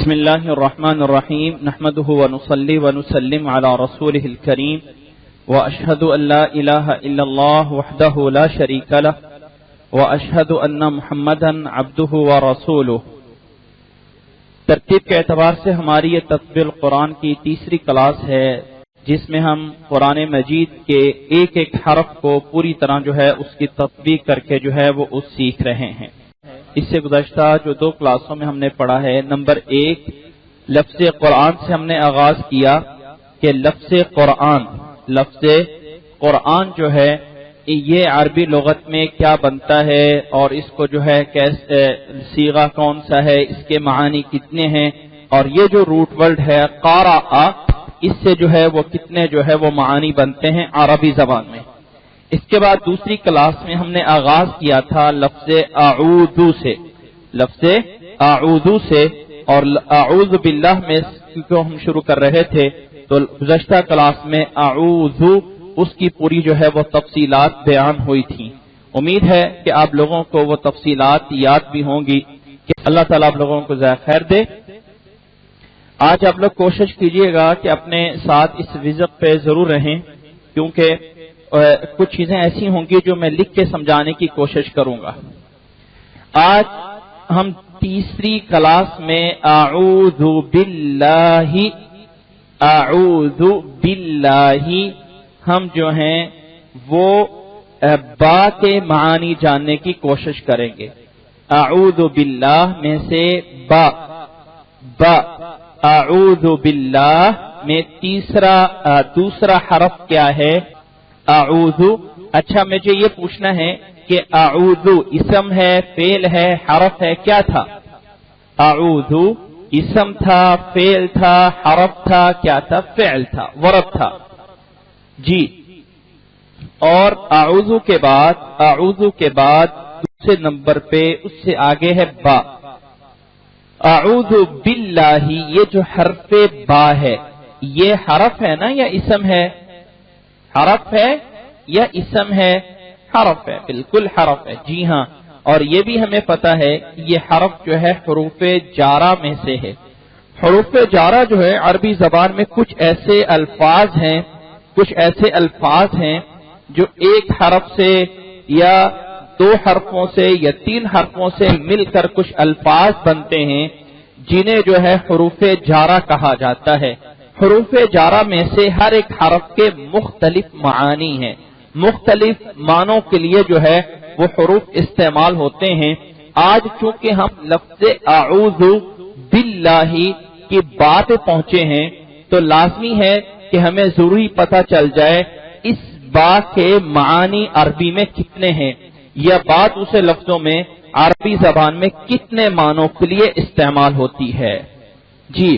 بسم اللہ الرحمن الرحیم نحمده ونصلی ونسلم علی رسوله الکریم واشهد ان لا الہ الا اللہ وحدہ لا شریک لہ واشهد ان محمدا عبدہ ورسولہ۔ ترتیب کے اعتبار سے ہماری یہ تطبیق القرآن کی تیسری کلاس ہے، جس میں ہم قرآن مجید کے ایک ایک حرف کو پوری طرح جو ہے اس کی تطبیق کر کے جو ہے وہ سیکھ رہے ہیں۔ اس سے گزشتہ جو دو کلاسوں میں ہم نے پڑھا ہے، نمبر ایک لفظ قرآن سے ہم نے آغاز کیا کہ لفظ قرآن جو ہے یہ عربی لغت میں کیا بنتا ہے اور اس کو جو ہے کیسے صیغہ کون سا ہے، اس کے معانی کتنے ہیں، اور یہ جو روٹ ورڈ ہے قارآ، اس سے جو ہے وہ کتنے جو ہے وہ معانی بنتے ہیں عربی زبان میں۔ اس کے بعد دوسری کلاس میں ہم نے آغاز کیا تھا لفظ اعوذ سے اور اعوذ باللہ میں کو ہم شروع کر رہے تھے، تو گزشتہ کلاس میں اعوذ اس کی پوری جو ہے وہ تفصیلات بیان ہوئی تھی۔ امید ہے کہ آپ لوگوں کو وہ تفصیلات یاد بھی ہوں گی، کہ اللہ تعالیٰ آپ لوگوں کو جزائے خیر دے۔ آج آپ لوگ کوشش کیجئے گا کہ اپنے ساتھ اس وزق پہ ضرور رہیں، کیونکہ کچھ چیزیں ایسی ہوں گی جو میں لکھ کے سمجھانے کی کوشش کروں گا۔ آج ہم تیسری کلاس میں اعوذ باللہ ہم جو ہیں وہ با کے معانی جاننے کی کوشش کریں گے۔ اعوذ باللہ میں سے با اعوذ باللہ میں دوسرا حرف کیا ہے؟ اعوذ۔ اچھا، مجھے یہ پوچھنا ہے کہ اعوذ اسم ہے، فعل ہے، حرف ہے، کیا تھا؟ اعوذ اسم تھا، فعل تھا، حرف تھا، کیا تھا؟ فعل تھا، ورد تھا جی۔ اور اعوذ کے بعد دوسرے نمبر پہ اس سے آگے ہے با۔ اعوذ باللہ، یہ جو حرف با ہے یہ حرف ہے نا یا اسم ہے؟ حرف ہے یا اسم ہے؟ حرف ہے، بالکل حرف ہے، جی ہاں۔ اور یہ بھی ہمیں پتا ہے کہ یہ حرف جو ہے حروف جارہ میں سے ہے۔ حروف جارہ جو ہے عربی زبان میں کچھ ایسے الفاظ ہیں جو ایک حرف سے یا دو حرفوں سے یا تین حرفوں سے مل کر کچھ الفاظ بنتے ہیں، جنہیں جو ہے حروف جارہ کہا جاتا ہے۔ حروف جارہ میں سے ہر ایک حرف کے مختلف معانی ہیں، مختلف معنوں کے لیے جو ہے وہ حروف استعمال ہوتے ہیں۔ آج چونکہ ہم لفظ اعوذ باللہ کی بات پہنچے ہیں، تو لازمی ہے کہ ہمیں ضروری پتہ چل جائے اس بات کے معانی عربی میں کتنے ہیں، یا بات اسے لفظوں میں عربی زبان میں کتنے معنوں کے لیے استعمال ہوتی ہے جی۔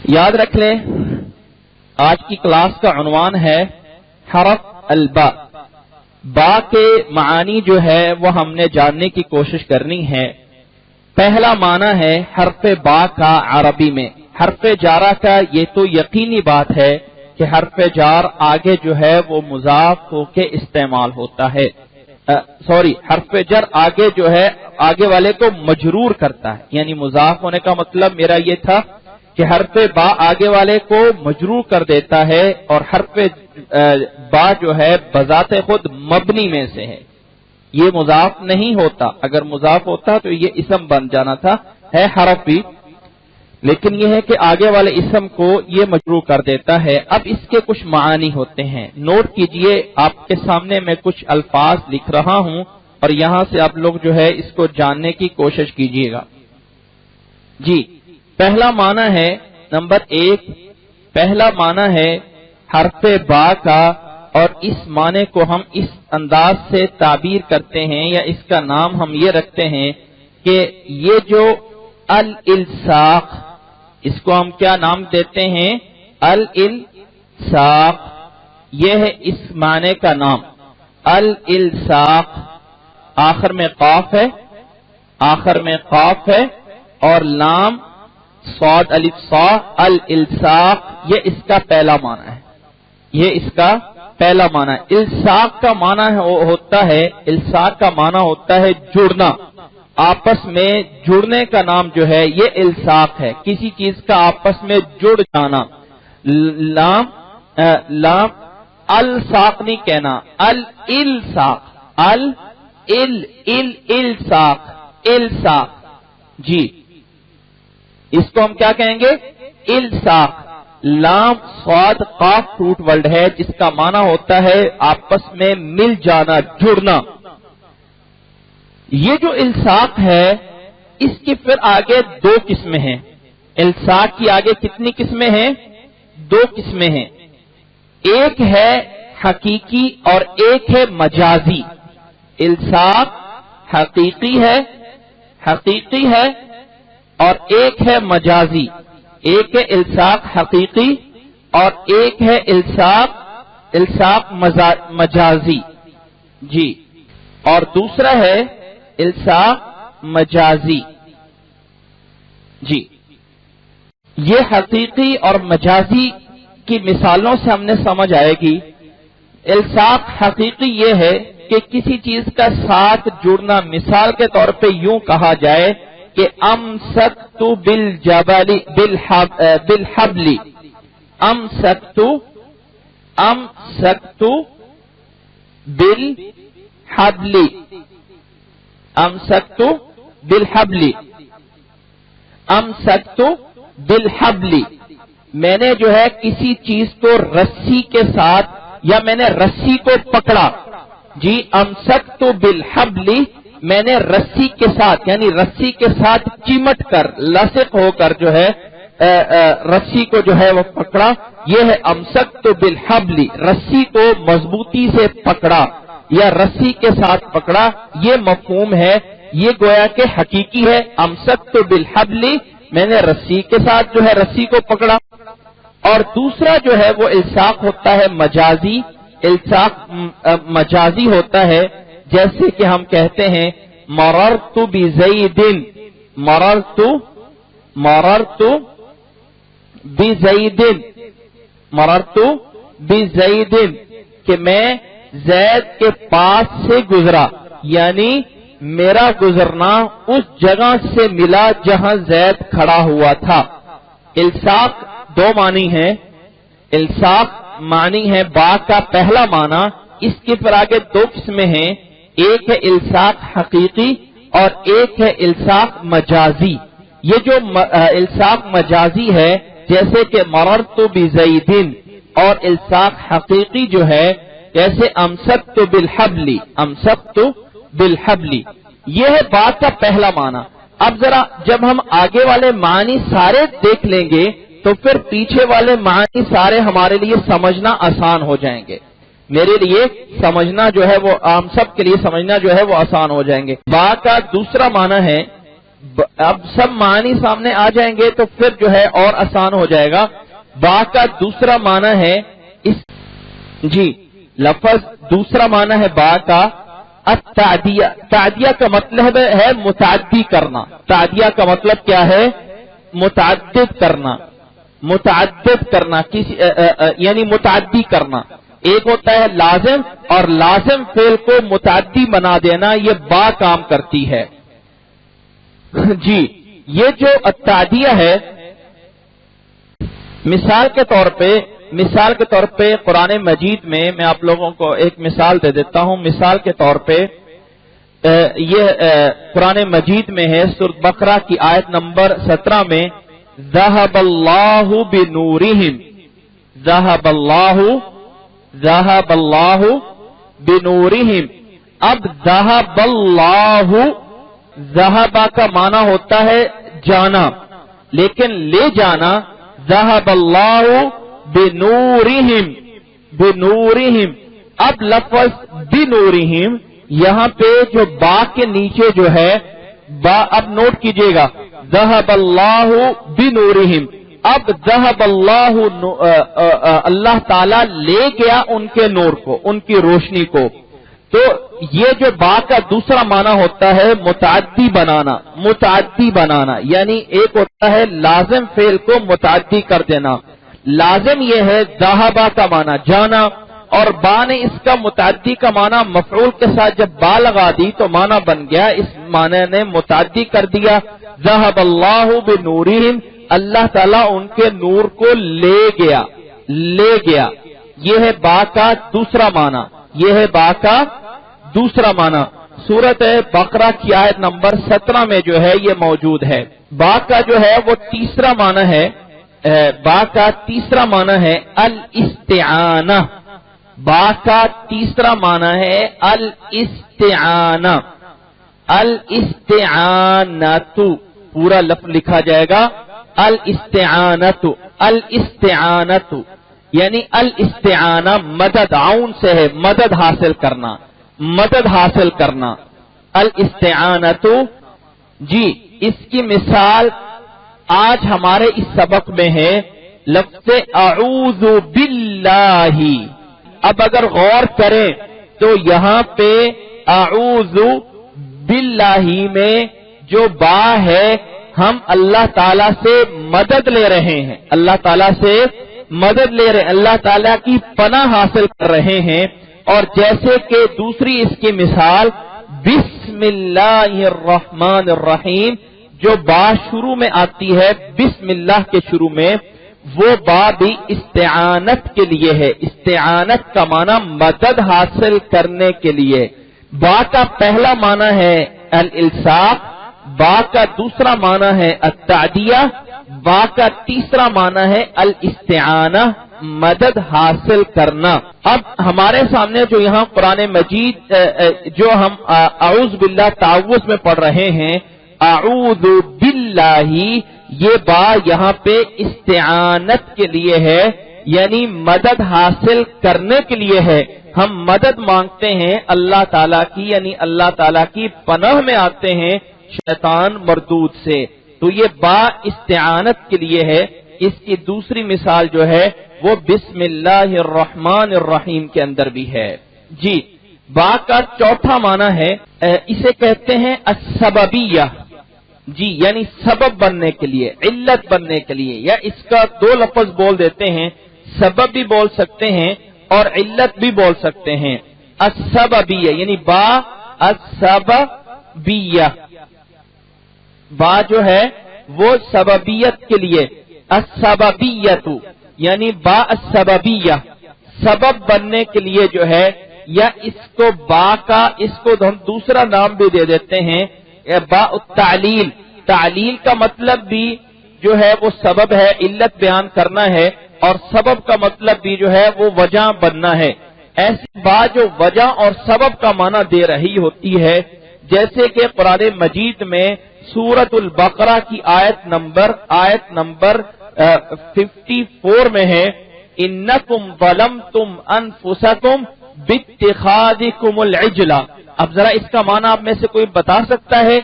یاد رکھ لیں، آج کی کلاس کا عنوان ہے حرف البا۔ با کے معانی جو ہے وہ ہم نے جاننے کی کوشش کرنی ہے۔ پہلا معنی ہے حرف با کا عربی میں۔ حرف جارہ کا یہ تو یقینی بات ہے کہ حرف جار آگے جو ہے وہ مضاف ہو کے استعمال ہوتا ہے، حرف جر آگے جو ہے آگے والے کو مجرور کرتا ہے، یعنی مضاف ہونے کا مطلب میرا یہ تھا کہ حرف با آگے والے کو مجرور کر دیتا ہے، اور حرف با جو ہے بذات خود مبنی میں سے ہے، یہ مضاف نہیں ہوتا۔ اگر مضاف ہوتا تو یہ اسم بن جانا تھا، ہے حرف بھی، لیکن یہ ہے کہ آگے والے اسم کو یہ مجرور کر دیتا ہے۔ اب اس کے کچھ معانی ہوتے ہیں، نوٹ کیجئے، آپ کے سامنے میں کچھ الفاظ لکھ رہا ہوں اور یہاں سے آپ لوگ جو ہے اس کو جاننے کی کوشش کیجئے گا جی۔ پہلا معنی ہے، نمبر ایک، پہلا معنی ہے حرف با کا، اور اس معنی کو ہم اس انداز سے تعبیر کرتے ہیں یا اس کا نام ہم یہ رکھتے ہیں کہ یہ جو الالصاق، اس کو ہم کیا نام دیتے ہیں؟ الالصاق، یہ ہے اس معنی کا نام الالصاق۔ آخر میں قاف ہے اور لام صاد الف صا، الالصاق، یہ اس کا پہلا معنی ہے، الصاق کا معنی ہوتا ہے جڑنا، آپس میں جڑنے کا نام جو ہے یہ الصاق ہے، کسی چیز کا آپس میں جڑ جانا. لام الصاق نہیں کہنا، الالصاق، الصاق. جی اس کو ہم کیا کہیں گے؟ الصاق. لام صاد قاف روٹ ورڈ ہے جس کا معنی ہوتا ہے آپس میں مل جانا، جڑنا. یہ جو الصاق ہے اس کی پھر آگے دو قسمیں ہیں. الصاق کی آگے کتنی قسمیں ہیں؟ دو قسمیں ہیں. ایک ہے حقیقی اور ایک ہے مجازی. الصاق حقیقی ہے اور ایک ہے مجازی. ایک ہے الصاق حقیقی اور ایک ہے الصاق مجازی. جی اور دوسرا ہے الصاق مجازی. جی یہ حقیقی اور مجازی کی مثالوں سے ہم نے سمجھ آئے گی. الصاق حقیقی یہ ہے کہ کسی چیز کا ساتھ جڑنا. مثال کے طور پہ یوں کہا جائے کہ امسکت بالحبل، امسکت بالحبل، امسکت بالحبل. میں نے جو ہے کسی چیز کو رسی کے ساتھ یا میں نے رسی کو پکڑا. جی امسکت بالحبل، میں نے رسی کے ساتھ یعنی رسی کے ساتھ چمٹ کر لصق ہو کر جو ہے رسی کو جو ہے وہ پکڑا. یہ ہے امسکت بالحبل، رسی کو مضبوطی سے پکڑا یا رسی کے ساتھ پکڑا. یہ مفہوم ہے، یہ گویا کہ حقیقی ہے. امسکت بالحبل، میں نے رسی کے ساتھ جو ہے رسی کو پکڑا. اور دوسرا جو ہے وہ الصاق ہوتا ہے مجازی. الصاق مجازی ہوتا ہے جیسے کہ ہم کہتے ہیں مررت بزید، مررت بزید، کہ میں زید کے پاس سے گزرا. یعنی میرا گزرنا اس جگہ سے ملا جہاں زید کھڑا ہوا تھا. الصاق دو معنی ہیں. الصاق معنی ہے با کا پہلا معنی. اس کے پر آگے دو قسمیں ہیں. ایک ہے الصاق حقیقی اور ایک ہے الصاق مجازی. یہ جو الصاق مجازی ہے جیسے کہ مررت بزید، اور الصاق حقیقی جو ہے جیسے امسکت بالحبل، امسکت بالحبل. یہ ہے بات کا پہلا معنی. اب ذرا جب ہم آگے والے معنی سارے دیکھ لیں گے تو پھر پیچھے والے معنی سارے ہمارے لیے سمجھنا آسان ہو جائیں گے. میرے لیے سمجھنا جو ہے وہ عام سب کے لیے سمجھنا جو ہے وہ آسان ہو جائیں گے. با کا دوسرا معنی ہے، اب سب معنی سامنے آ جائیں گے تو پھر جو ہے اور آسان ہو جائے گا. با کا دوسرا معنی ہے جی لفظ دوسرا معنی ہے با کا التعدیہ. تعدیہ کا مطلب ہے متعدی کرنا. تعدیہ کا مطلب کیا ہے؟ متعدد کرنا. متعدد کرنا کسی یعنی متعدی کرنا. ایک ہوتا ہے لازم اور لازم فعل کو متعدی بنا دینا، یہ با کام کرتی ہے. جی یہ جو التعدیہ ہے مثال کے طور پہ قرآن مجید میں میں آپ لوگوں کو ایک مثال دے دیتا ہوں. مثال کے طور پہ یہ قرآن مجید میں ہے سورۃ بقرہ کی آیت نمبر 17 میں ذهب اللہ بنورہم، ذهب اللہ بنورہم. اب ذهب اللہ، ذهب کا معنی ہوتا ہے جانا لیکن لے جانا. ذهب اللہ بنورہم، بنورہم. اب لفظ بنورہم یہاں پہ جو با کے نیچے جو ہے با، اب نوٹ کیجئے گا ذهب اللہ بنورہم. اب ذهب اللہ اللہ تعالی لے گیا ان کے نور کو، ان کی روشنی کو. تو یہ جو با کا دوسرا معنی ہوتا ہے متعدی بنانا. متعدی بنانا یعنی ایک ہوتا ہے لازم فعل کو متعدی کر دینا. لازم یہ ہے ذهب کا معنی جانا اور با نے اس کا متعدی کا معنی مفعول کے ساتھ جب با لگا دی تو معنی بن گیا، اس معنی نے متعدی کر دیا، ذهب اللہ بنورہم، اللہ تعالیٰ ان کے نور کو لے گیا، لے گیا۔ یہ ہے با کا دوسرا معنی، یہ ہے با کا دوسرا معنی۔ سورۃ بقرہ کی آیت نمبر 17 میں جو ہے یہ موجود ہے۔ با کا جو ہے وہ تیسرا معنی ہے، با کا تیسرا معنی ہے الاستعانہ، با کا تیسرا معنی ہے الاستعانہ، الاستعانۃ، پورا لفظ لکھا جائے گا الاستعانۃ، الاستعانۃ یعنی الاستعانہ مدد، عون سے ہے مدد حاصل کرنا، مدد حاصل کرنا، الاستعانۃ۔ جی اس کی مثال آج ہمارے اس سبق میں ہے لفظ اعوذ باللہ۔ اب اگر غور کریں تو یہاں پہ اعوذ باللہ میں جو با ہے ہم اللہ تعالیٰ سے مدد لے رہے ہیں، اللہ تعالیٰ سے مدد لے رہے ہیں، اللہ تعالیٰ کی پناہ حاصل کر رہے ہیں۔ اور جیسے کہ دوسری اس کی مثال بسم اللہ الرحمن الرحیم، جو با شروع میں آتی ہے بسم اللہ کے شروع میں، وہ با بھی استعانت کے لیے ہے، استعانت کا معنی مدد حاصل کرنے کے لیے۔ با کا پہلا معنی ہے الالصاق، با کا دوسرا معنی ہے التعدیہ، با کا تیسرا معنی ہے الاستعانہ، مدد حاصل کرنا۔ اب ہمارے سامنے جو یہاں قرآن مجید جو ہم اعوذ باللہ تعوذ میں پڑھ رہے ہیں، اعوذ باللہ، یہ با یہاں پہ استعانت کے لیے ہے، یعنی مدد حاصل کرنے کے لیے ہے۔ ہم مدد مانگتے ہیں اللہ تعالیٰ کی، یعنی اللہ تعالیٰ کی پناہ میں آتے ہیں شیطان مردود سے، تو یہ با استعانت کے لیے ہے۔ اس کی دوسری مثال جو ہے وہ بسم اللہ الرحمن الرحیم کے اندر بھی ہے۔ جی با کا چوتھا معنی ہے، اسے کہتے ہیں السببیہ، جی یعنی سبب بننے کے لیے، علت بننے کے لیے، یا اس کا دو لفظ بول دیتے ہیں، سبب بھی بول سکتے ہیں اور علت بھی بول سکتے ہیں۔ السببیہ یعنی با السببیہ، با جو ہے وہ سببیت کے لیے، السببیت یعنی با السببیہ، سبب بننے کے لیے جو ہے، یا اس کو با کا اس کو ہم دوسرا نام بھی دے دیتے ہیں با التعلیل، تعلیل کا مطلب بھی جو ہے وہ سبب ہے، علت بیان کرنا ہے، اور سبب کا مطلب بھی جو ہے وہ وجہ بننا ہے۔ ایسی با جو وجہ اور سبب کا معنی دے رہی ہوتی ہے، جیسے کہ قرآن مجید میں سورۃ البقرہ کی آیت نمبر 54 میں ہے، انکم ظلمتم انفسکم باتخاذکم العجل۔ اب ذرا اس کا معنی آپ میں سے کوئی بتا سکتا ہے؟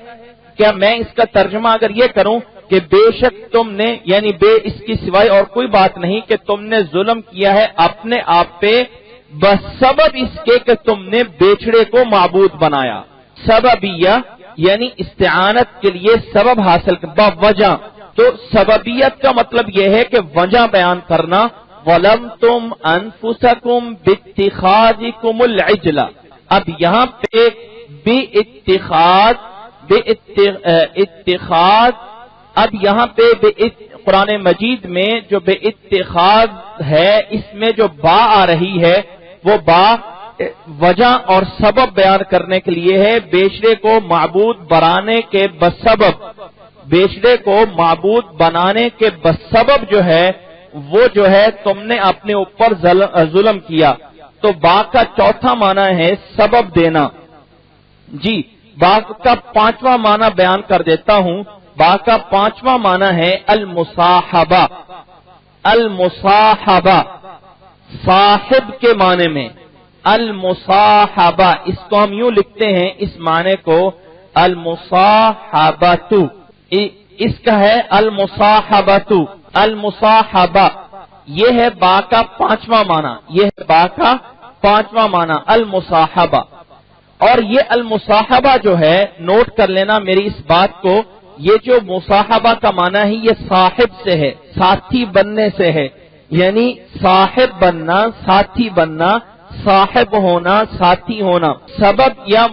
کیا میں اس کا ترجمہ اگر یہ کروں کہ بے شک تم نے، یعنی بے اس کی سوائے اور کوئی بات نہیں کہ تم نے ظلم کیا ہے اپنے آپ پہ بسبب اس کے کہ تم نے بیچڑے کو معبود بنایا۔ سببیہ یعنی استعانت کے لیے سبب حاصل وجہ، تو سببیت کا مطلب یہ ہے کہ وجہ بیان کرنا، ظلمتم انفسکم باتخاذکم العجل۔ اب یہاں پہ بے اتخاذ، اب یہاں پہ قرآن مجید میں جو بے اتخاذ ہے، اس میں جو با آ رہی ہے وہ با وجہ اور سبب بیان کرنے کے لیے ہے، بیچڑے کو معبود بنانے کے بسبب، بیچڑے کو معبود بنانے کے بسبب جو ہے وہ جو ہے تم نے اپنے اوپر ظلم کیا۔ تو با کا چوتھا معنی ہے سبب دینا۔ جی با کا پانچواں معنی بیان کر دیتا ہوں، با کا پانچواں معنی ہے المصاحبہ، المصاحبہ صاحب کے معنی میں، المصاحبہ اس کو ہم یوں لکھتے ہیں، اس معنی کو المصاحبۃ، اس کا ہے المصاحبۃ، المصاحبہ، یہ ہے با کا پانچواں معنی، یہ ہے با کا پانچواں معنی المصاحبہ۔ اور یہ المصاحبہ جو ہے، نوٹ کر لینا میری اس بات کو، یہ جو مصاحبہ کا معنی ہے یہ صاحب سے ہے، ساتھی بننے سے ہے، یعنی صاحب بننا، ساتھی بننا، صاحب ہونا، ساتھی ہونا. سبب یا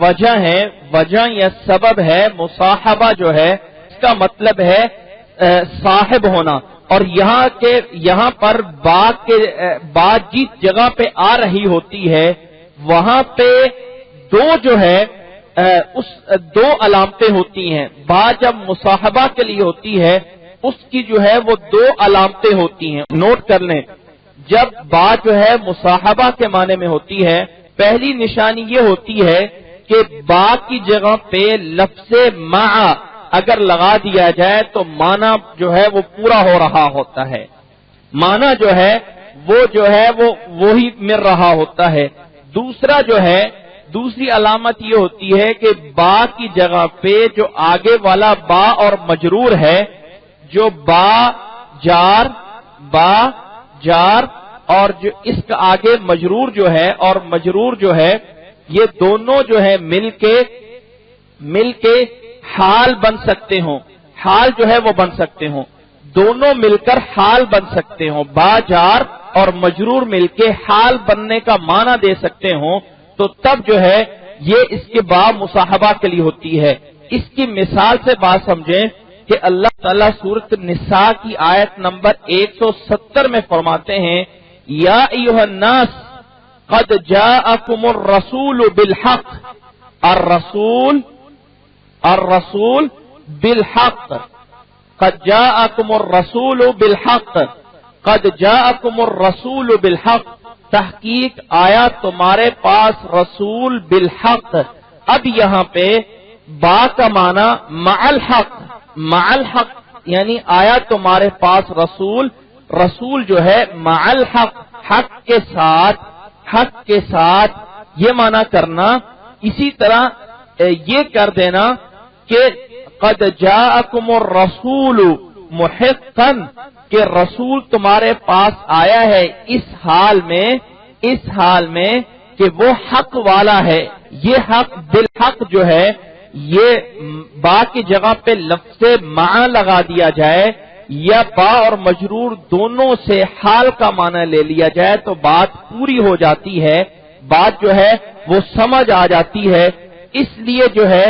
وجہ ہے، وجہ یا سبب ہے. مصاحبہ جو ہے اس کا مطلب ہے صاحب ہونا. اور یہاں پر بات جس جگہ پہ آ رہی ہوتی ہے وہاں پہ دو جو ہے دو علامتیں ہوتی ہیں. بات جب مصاحبہ کے لیے ہوتی ہے اس کی جو ہے وہ دو علامتیں ہوتی ہیں. نوٹ کر لیں، جب بات جو ہے مصاحبہ کے معنی میں ہوتی ہے پہلی نشانی یہ ہوتی ہے کہ با کی جگہ پہ لفظ مع اگر لگا دیا جائے تو معنی جو ہے وہ پورا ہو رہا ہوتا ہے. معنی جو ہے وہ وہی مل رہا ہوتا ہے. دوسرا جو ہے دوسری علامت یہ ہوتی ہے کہ با کی جگہ پہ جو آگے والا با اور مجرور ہے، جو با جار اور جو اس کا آگے مجرور جو ہے اور مجرور جو ہے، یہ دونوں جو ہے مل کے حال بن سکتے ہوں. حال جو ہے وہ بن سکتے ہوں. دونوں مل کر حال بن سکتے ہوں. با جار اور مجرور مل کے حال بننے کا معنی دے سکتے ہوں. تو تب جو ہے یہ اس کے باب مصاحبہ کے لیے ہوتی ہے. اس کی مثال سے بات سمجھیں کہ اللہ تعالیٰ سورۃ النساء کی آیت نمبر 170 میں فرماتے ہیں یا ایھا الناس قد جاءکم الرسول بالحق. الرسول بالحق. قد جاءکم الرسول بالحق. قد جاءکم الرسول بالحق. تحقیق آیا تمہارے پاس رسول بالحق. اب یہاں پہ با کا معنی مع الحق یعنی آیا تمہارے پاس رسول جو ہے مع الحق، حق کے ساتھ یہ معنی کرنا. اسی طرح یہ کر دینا کہ قد جاءکم الرسول محقا کہ رسول تمہارے پاس آیا ہے اس حال میں کہ وہ حق والا ہے. یہ حق بالحق جو ہے یہ با کی جگہ پہ لفظ مع لگا دیا جائے یا با اور مجرور دونوں سے حال کا معنی لے لیا جائے تو بات پوری ہو جاتی ہے. بات جو ہے وہ سمجھ آ جاتی ہے. اس لیے جو ہے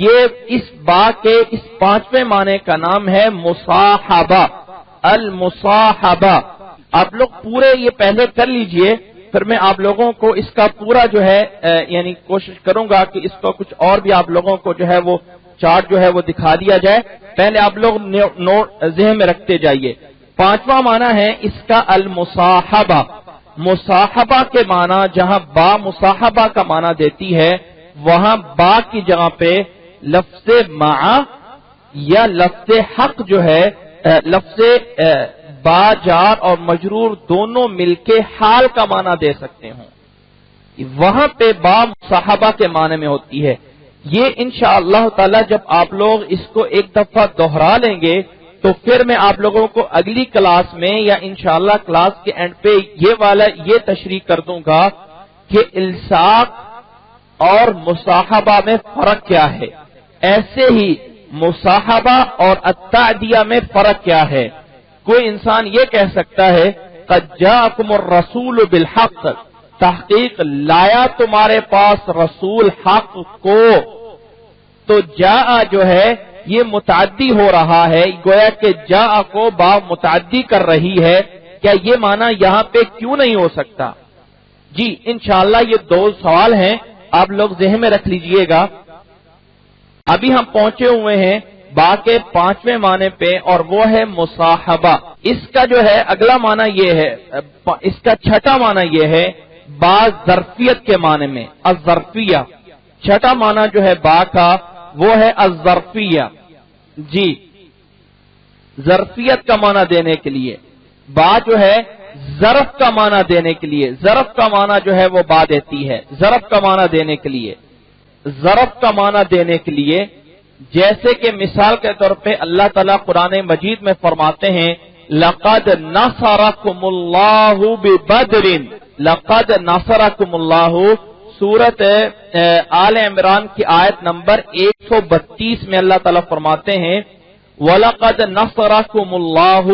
یہ اس با کے اس پانچویں معنی کا نام ہے مصاحبہ. المصاحبہ. آپ لوگ پورے یہ پہلے کر لیجئے، پھر میں آپ لوگوں کو اس کا پورا جو ہے یعنی کوشش کروں گا کہ اس کو کچھ اور بھی آپ لوگوں کو جو ہے وہ چارٹ جو ہے وہ دکھا دیا جائے. پہلے آپ لوگ نوٹ ذہن میں رکھتے جائیے. پانچواں معنی ہے اس کا المصاحبہ. مصاحبہ کے معنی جہاں با مصاحبہ کا معنی دیتی ہے وہاں با کی جگہ پہ لفظ مع یا لفظ حق جو ہے لفظ با جار اور مجرور دونوں مل کے حال کا معنی دے سکتے ہوں. وہاں پہ با مصاحبہ کے معنی میں ہوتی ہے. یہ انشاءاللہ تعالی جب آپ لوگ اس کو ایک دفعہ دوہرا لیں گے تو پھر میں آپ لوگوں کو اگلی کلاس میں یا انشاءاللہ کلاس کے اینڈ پہ یہ تشریح کر دوں گا کہ الصاق اور مصاحبہ میں فرق کیا ہے. ایسے ہی مصاحبہ اور التعدیہ میں فرق کیا ہے. کوئی انسان یہ کہہ سکتا ہے قد جاءکم الرسول بالحق، تحقیق لایا تمہارے پاس رسول حق کو. تو جاء جو ہے یہ متعدی ہو رہا ہے، گویا کہ جاء کو با متعدی کر رہی ہے. کیا یہ معنی یہاں پہ کیوں نہیں ہو سکتا؟ جی انشاءاللہ یہ دو سوال ہیں، آپ لوگ ذہن میں رکھ لیجئے گا. ابھی ہم پہنچے ہوئے ہیں با کے پانچویں معنی پہ اور وہ ہے مصاحبہ. اس کا جو ہے اگلا معنی یہ ہے، اس کا چھٹا معنی یہ ہے با ظرفیت کے معنی میں الظرفیہ. چھٹا معنی جو ہے با کا وہ ہے الظرفیہ. جی ظرفیت کا معنی دینے کے لیے با جو ہے ظرف کا معنی دینے کے لیے، ظرف کا معنی جو ہے وہ با دیتی ہے. ظرف کا معنی دینے کے لیے، ظرف کا معنی دینے کے لیے جیسے کہ مثال کے طور پہ اللہ تعالیٰ قرآن مجید میں فرماتے ہیں لقد نصرکم اللہ ببدر. لقد نصرکم اللہ سورت آل عمران کی آیت نمبر 132 میں اللہ تعالیٰ فرماتے ہیں وَلَقَدْ نَصَرَكُمُ اللَّهُ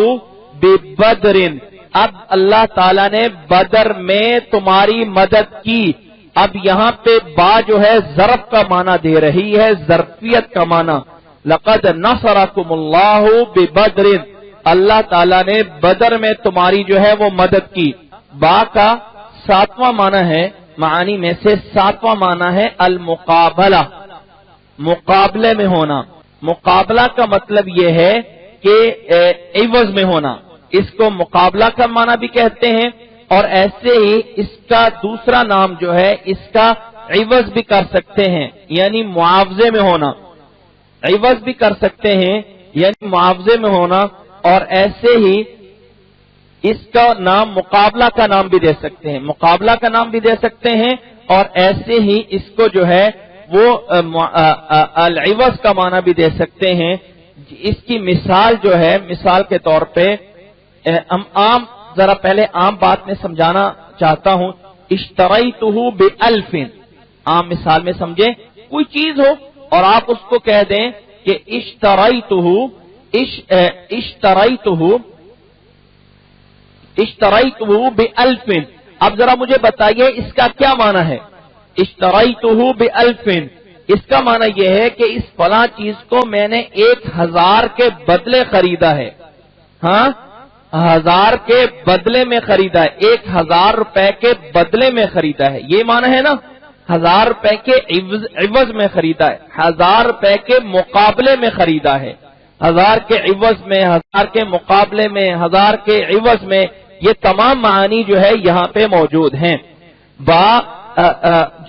بِبَدْرٍ. اب اللہ تعالیٰ نے بدر میں تمہاری مدد کی. اب یہاں پہ با جو ہے ظرف کا معنی دے رہی ہے, ظرفیت کا معنی. لقد نصرکم اللہ ببدر, اللہ تعالیٰ نے بدر میں تمہاری جو ہے وہ مدد کی. با کا 7واں معنی ہے, معانی میں سے 7واں معنی ہے المقابلہ, مقابلے میں ہونا. مقابلہ کا مطلب یہ ہے کہ عوض میں ہونا, اس کو مقابلہ کا معنی بھی کہتے ہیں, اور ایسے ہی اس کا دوسرا نام جو ہے اس کا عوض بھی کر سکتے ہیں, یعنی معاوضے میں ہونا. عوض بھی کر سکتے ہیں یعنی معاوضے میں ہونا, اور ایسے ہی اس کا نام مقابلہ کا نام بھی دے سکتے ہیں, مقابلہ کا نام بھی دے سکتے ہیں, اور ایسے ہی اس کو جو ہے وہ العوض کا معنی بھی دے سکتے ہیں. اس کی مثال جو ہے, مثال کے طور پہ ہم عام ذرا پہلے عام بات میں سمجھانا چاہتا ہوں. اشتریتہ بألف, عام مثال میں سمجھیں, کوئی چیز ہو اور آپ اس کو کہہ دیں کہ اشتریتہ بألف. اب ذرا مجھے بتائیے اس کا کیا معنی ہے؟ اشتریتہ بألف, اس کا معنی یہ ہے کہ اس فلاں چیز کو میں نے 1000 کے بدلے خریدا ہے. ہاں, 1000 کے بدلے میں خریدا ہے, 1000 روپے کے بدلے میں خریدا ہے, یہ معنی ہے نا. 1000 روپے کے عوض میں خریدا ہے, 1000 روپے کے مقابلے میں خریدا ہے, 1000 کے عوض میں, 1000 کے مقابلے میں, 1000 کے عوض میں, یہ تمام معانی جو ہے یہاں پہ موجود ہیں. با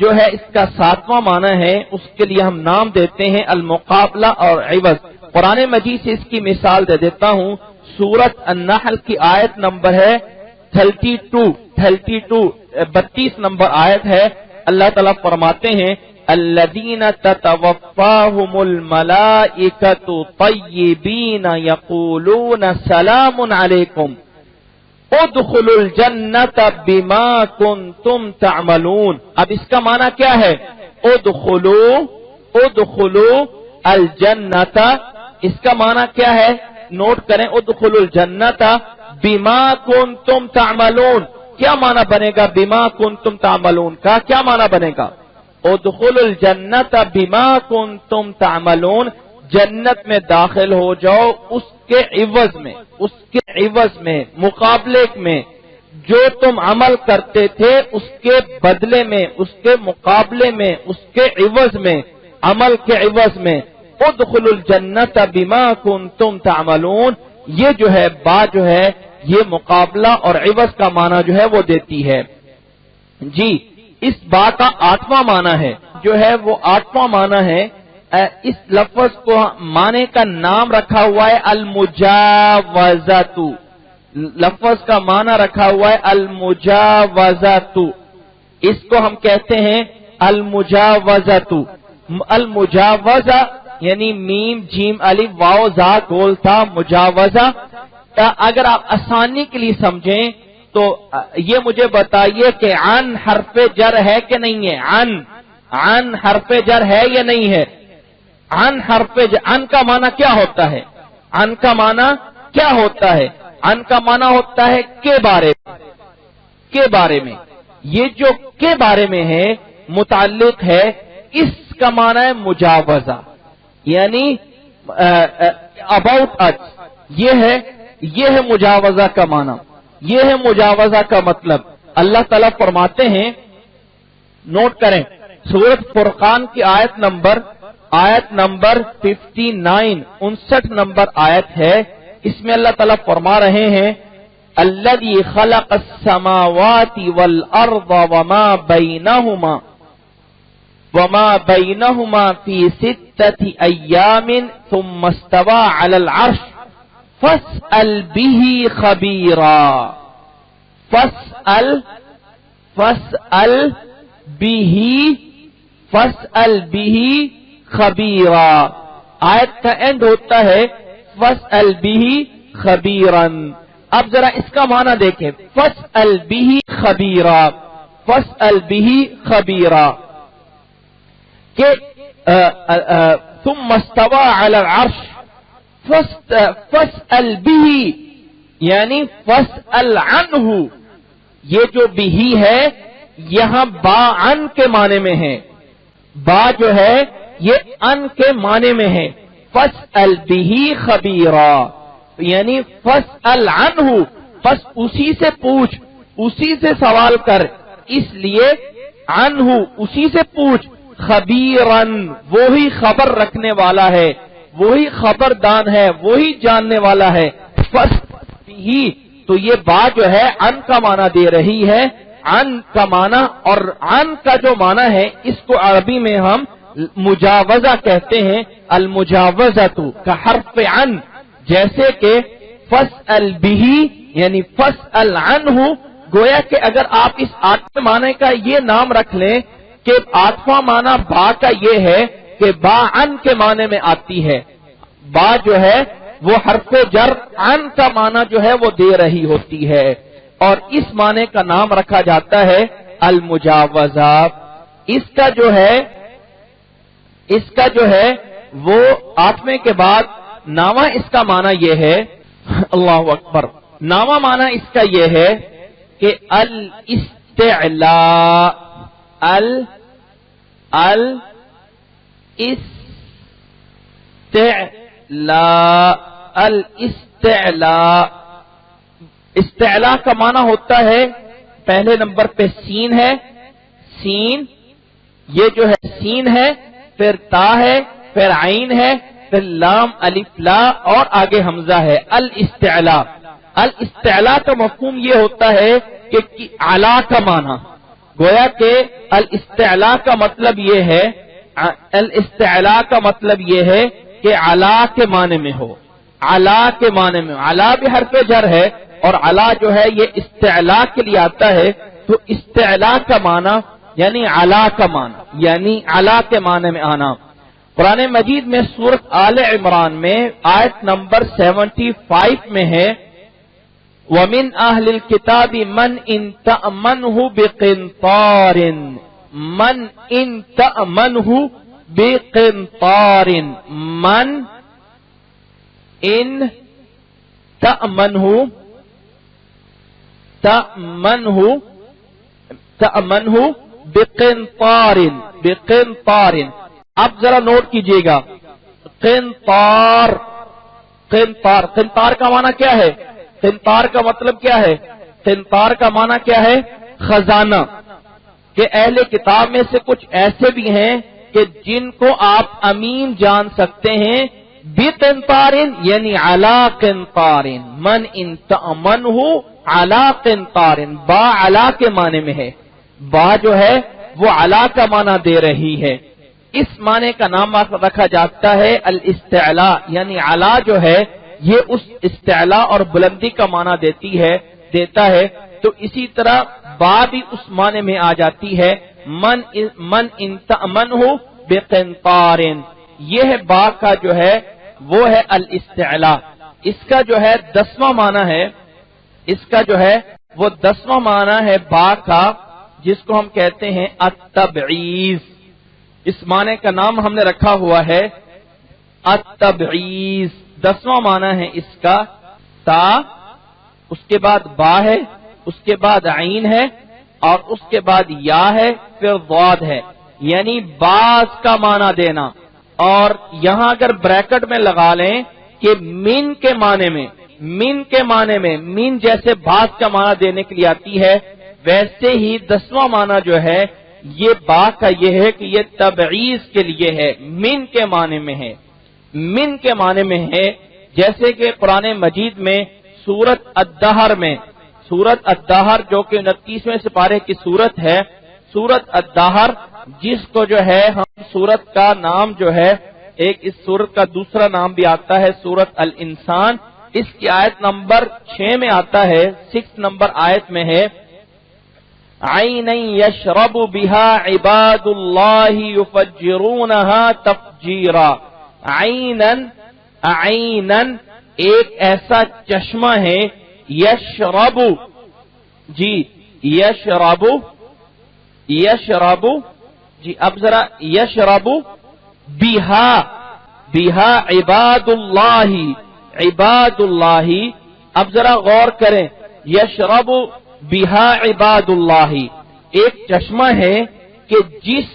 جو ہے اس کا 7واں معنی ہے, اس کے لیے ہم نام دیتے ہیں المقابلہ اور عوض. قرآن مجید سے اس کی مثال دے دیتا ہوں. سورت النحل کی آیت نمبر ہے 32 نمبر آیت ہے. اللہ تعالیٰ فرماتے ہیں الذین تتوفاہم الملائکۃ طیبین یقولون سلام علیکم ادخلوا الجنۃ بما کنتم تعملون. اب اس کا معنی کیا ہے؟ ادخلوا الجنۃ, اس کا معنی کیا ہے؟ نوٹ کریں, ادخلوا الجنۃ بما کنتم تعملون. کیا معنی بنے گا بما کنتم تعملون کا؟ کیا معنی بنے گا؟ ادخلوا الجنۃ بما کنتم تعملون, جنت میں داخل ہو جاؤ اس کے عوض میں, اس کے عوض میں, مقابلے میں, جو تم عمل کرتے تھے اس کے بدلے میں, اس کے مقابلے میں, اس کے عوض میں, عمل کے عوض میں. ادخلوا الجنۃ بما کنتم تعملون, یہ جو ہے با جو ہے یہ مقابلہ اور عوض کا معنی جو ہے وہ دیتی ہے. جی, اس با کا 8واں معنی ہے جو ہے وہ 8واں معنی ہے. اس لفظ کو معنی کا نام رکھا ہوا ہے المجاوزۃ, لفظ کا معنی رکھا ہوا ہے المجاوزۃ. اس کو ہم کہتے ہیں المجاوزۃ. المجاوزہ یعنی میم جیم الف واو زا گول تھا, مجاوزہ. اگر آپ آسانی کے لیے سمجھیں تو یہ مجھے بتائیے کہ عن حرف جر ہے کہ نہیں ہے؟ عن حرف جر ہے یا نہیں ہے؟ عن حرف جر, عن کا معنی کیا ہوتا ہے؟ عن کا معنی کیا ہوتا ہے؟ عن کا معنی ہوتا ہے کے بارے میں, کے بارے میں. یہ جو کے بارے میں ہے متعلق ہے, اس کا معنی ہے مجاوزہ, یعنی اباؤٹ اچ. یہ ہے مجاوزہ کا معنی, یہ ہے مجاوزہ کا مطلب. اللہ تعالیٰ فرماتے ہیں, نوٹ کریں, سورۃ فرقان کی آیت نمبر 59, 59 نمبر آیت ہے. اس میں اللہ تعالیٰ فرما رہے ہیں الذی خلق السماوات والارض وما بینہما فی 6 ایام ثم استوى علی العرش فاسأل به خبیرا. فاسأل به خبیرا. آیت کا اینڈ ہوتا ہے فاسأل به خبیرا. اب ذرا اس کا معنی دیکھیں, فاسأل به خبیرا, فاسأل به خبیرا کہ ثم استوى على العرش فاسأل به یعنی فاسأل عنہ، یہ جو بھی ہے یہاں با ان کے معنی میں ہے، با جو ہے یہ ان کے معنی میں ہے، فاسأل بہ خبیرا، یعنی فاسأل عنہ، بس اسی سے پوچھ، اسی سے سوال کر، اس لیے عنہ اسی سے پوچھ، خبیرن وہی خبر رکھنے والا ہے، وہی خبردان ہے، وہی جاننے والا ہے، فاسأل، تو یہ با جو ہے ان کا معنی دے رہی ہے، ان کا معنی، اور ان کا جو معنی ہے اس کو عربی میں ہم مجاوزہ کہتے ہیں، المجاوزۃ کا حرف ان، جیسے کہ فاسأل بہ یعنی فاسأل عنہ، گویا کہ اگر آپ اس آٹھویں معنی کا یہ نام رکھ لیں کہ آٹھواں معنی با کا یہ ہے کہ با ان کے معنی میں آتی ہے، با جو ہے وہ حرف جر ان کا معنی جو ہے وہ دے رہی ہوتی ہے، اور اس معنی کا نام رکھا جاتا ہے المجاوزہ۔ اس کا جو ہے وہ آٹھویں کے بعد نامہ، اس کا معنی یہ ہے، اللہ اکبر، نامہ معنی اس کا یہ ہے کہ الاستعلاء، الاستعلاء، استعلاء کا معنی ہوتا ہے، پہلے نمبر پہ سین ہے، سین، یہ جو ہے سین ہے، پھر تا ہے، پھر عین ہے، پھر لام الف لا اور آگے حمزہ ہے، الاستعلاء۔ الاستعلاء کا مفہوم یہ ہوتا ہے کہ اعلیٰ کا معنی، گویا کہ الاستعلاء کا مطلب یہ ہے، الاستعلاء کا مطلب یہ ہے کہ اعلیٰ کے معنی میں ہو، اعلیٰ کے معنی میں، اعلیٰ بھی حرف جر ہے اور اعلیٰ جو ہے یہ استعلاء کے لیے آتا ہے، تو استعلاء کا معنی یعنی اعلیٰ کا معنی، یعنی اعلیٰ کے معنی میں آنا۔ قرآن مجید میں سورۃ آل عمران میں آیت نمبر 75 میں ہے، وَمِنْ أَهْلِ الْكِتَابِ مَنْ إِنْ تَأْمَنْهُ بِقِنْطَارٍ، مَنْ إِنْ تَأْمَنْهُ بِقِنْطَارٍ، مَنْ إِنْ تَأْمَنْهُ بِقِنْطَارٍ، بِقِنْطَارٍ، آپ ذرا نوٹ کیجئے گا، قنطار، قنطار، قنطار کا معنی کیا ہے؟ قنطار کا مطلب کیا ہے؟ قنطار کا معنی کیا ہے؟ خزانہ، کہ اہل کتاب میں سے کچھ ایسے بھی ہیں کہ جن کو آپ امین جان سکتے ہیں، بقنطار یعنی علی قنطار، من ان تأمنہ علی قنطار، با علی کے معنی میں ہے، با جو ہے وہ علی کا معنی دے رہی ہے، اس معنی کا نام رکھا جاتا ہے الاستعلاء، یعنی علی جو ہے یہ اس استعلاء اور بلندی کا معنی دیتا ہے، تو اسی طرح با بھی اس معنی میں آ جاتی ہے، من ان تأمنہ بقنطار، یہ ہے با کا جو ہے وہ ہے الاستعلاء۔ اس کا جو ہے 10واں معنی ہے، اس کا جو ہے وہ 10واں معنی ہے با کا، جس کو ہم کہتے ہیں التبعیض، اس معنی کا نام ہم نے رکھا ہوا ہے التبعیض، 10واں معنی ہے اس کا، تا، اس کے بعد با ہے، اس کے بعد عین ہے، اور اس کے بعد یا ہے، پھر ضاد ہے، یعنی بعض کا معنی دینا، اور یہاں اگر بریکٹ میں لگا لیں کہ من کے معنی میں، من کے معنی میں، من جیسے بعض کا معنی دینے کے لیے آتی ہے، ویسے ہی 10واں معنی جو ہے یہ با کا یہ ہے کہ یہ تبعیض کے لیے ہے، من کے معنی میں ہے، من کے معنی میں ہے، جیسے کہ قرآن مجید میں سورۃ الدہر میں، سورۃ الدہر جو کہ 29ویں سپارے کی سورت ہے، سورۃ الدہر، جس کو جو ہے ہم سورت کا نام جو ہے، ایک اس سورت کا دوسرا نام بھی آتا ہے سورۃ الانسان، اس کی آیت نمبر 6 میں آتا ہے، 6 نمبر آیت میں ہے، عَيْنًا يَشْرَبُ بِهَا عِبَادُ اللَّهِ يُفَجِّرُونَهَا تَفْجِيرًا، عَيْنًا ایک ایسا چشمہ ہے، یشرب، جی یشرب، جی اب ذرا یشرب بہا، بہا عباد اللہ، عباد اللہ، اب ذرا غور کریں، یشرب بہا عباد اللہ، ایک چشمہ ہے کہ جس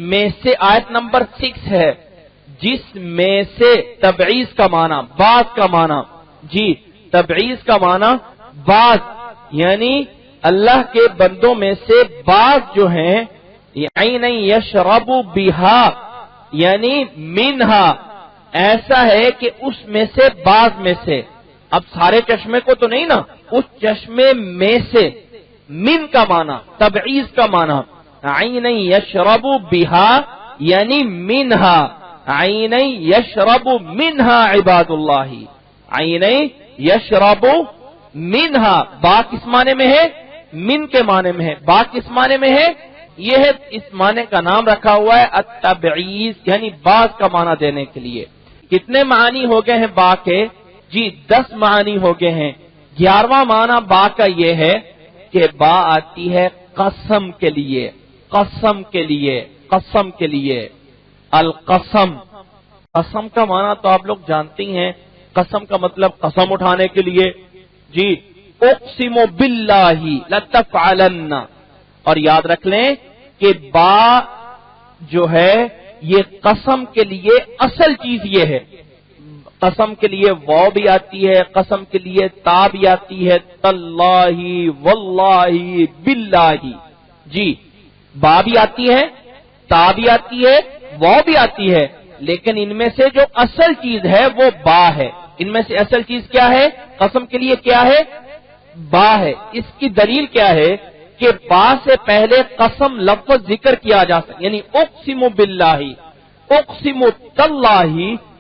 میں سے آیت نمبر 6 ہے، جس میں سے تبعیض کا معنی، بعض کا معنی، جی تبعیض کا معنی بعض، یعنی اللہ کے بندوں میں سے بعض جو ہیں، عین یشرب بہا یعنی منہا، ایسا ہے کہ اس میں سے بعض میں سے، اب سارے چشمے کو تو نہیں نا، اس چشمے میں سے، من کا معنی تبعیض کا معنی، عین یشرب بہا یعنی منہا، عین یشرب منہا عباد اللہ، عین یشرب منہا، با کس معنی میں ہے؟ من کے معنی میں ہے۔ با کس معنی میں ہے؟ یہ ہے اس معنی کا نام رکھا ہوا ہے التبعیض، یعنی بعض کا معنی دینے کے لیے۔ کتنے معنی ہو گئے ہیں با کے؟ جی 10 معنی ہو گئے ہیں۔ 11واں معنی با کا یہ ہے کہ با آتی ہے قسم کے لیے، قسم کے لیے، قسم کے لیے، القسم، قسم کا معنی تو آپ لوگ جانتی ہیں، قسم کا مطلب قسم اٹھانے کے لیے، جی اقسم باللہ لتفعلن، اور یاد رکھ لیں کہ با جو ہے یہ قسم کے لیے اصل چیز یہ ہے، قسم کے لیے واو بھی آتی ہے، قسم کے لیے تا بھی آتی ہے، تاللہ واللہ باللہ، جی با بھی آتی ہے، تا بھی آتی ہے، واو بھی آتی ہے، لیکن ان میں سے جو اصل چیز ہے وہ با ہے۔ ان میں سے اصل چیز کیا ہے؟ قسم کے لیے کیا ہے؟ با ہے۔ اس کی دلیل کیا ہے کہ با سے پہلے قسم لفظ ذکر کیا جا سکتا، یعنی اقسم باللہ، اقسم تاللہ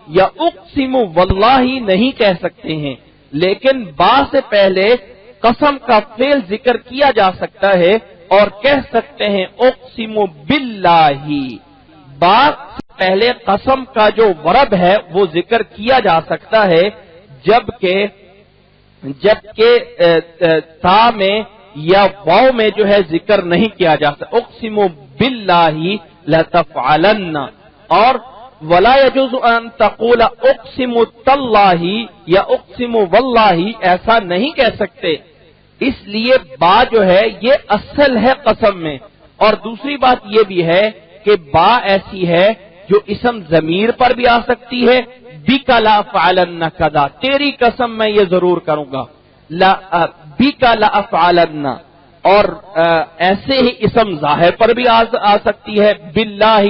یا اقسم واللہ نہیں کہہ سکتے ہیں، لیکن با سے پہلے قسم کا فعل ذکر کیا جا سکتا ہے اور کہہ سکتے ہیں اقسم باللہ۔ با سے پہلے قسم کا جو ورب ہے وہ ذکر کیا جا سکتا ہے، جبکہ تا میں یا واو میں جو ہے ذکر نہیں کیا جا سکتا۔ اقسم باللہ لتفعلن، اور ولا يجوز ان تقول اقسم تاللہ یا اقسم واللہ، ایسا نہیں کہہ سکتے، اس لیے با جو ہے یہ اصل ہے قسم میں۔ اور دوسری بات یہ بھی ہے کہ با ایسی ہے جو اسم ضمیر پر بھی آ سکتی ہے، بک لافعلن کذا، تیری قسم میں یہ ضرور کروں گا، بک لافعلن، اور ایسے ہی اسم ظاہر پر بھی آ سکتی ہے، باللہ،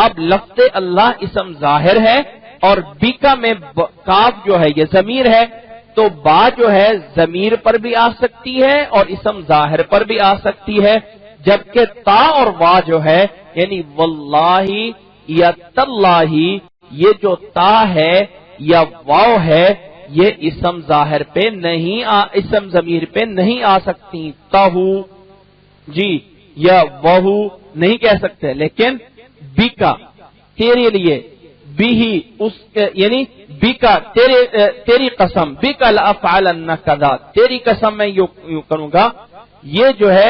اب لفظ اللہ اسم ظاہر ہے اور بیکا میں کاف جو ہے یہ ضمیر ہے، تو با جو ہے ضمیر پر بھی آ سکتی ہے اور اسم ظاہر پر بھی آ سکتی ہے، جبکہ تا اور وا جو ہے یعنی واللہ یا تاللہ، یہ جو تا ہے یا واو ہے یہ اسم ظاہر پہ نہیں اسم ضمیر پہ نہیں آ سکتی، تہو جی یا وہو نہیں کہہ سکتے، لیکن بیکا تیرے لیے، بھی اس یعنی بیکا تیری قسم، بیکا لافعلن کذا، تیری قسم میں یوں کروں گا، یہ جو ہے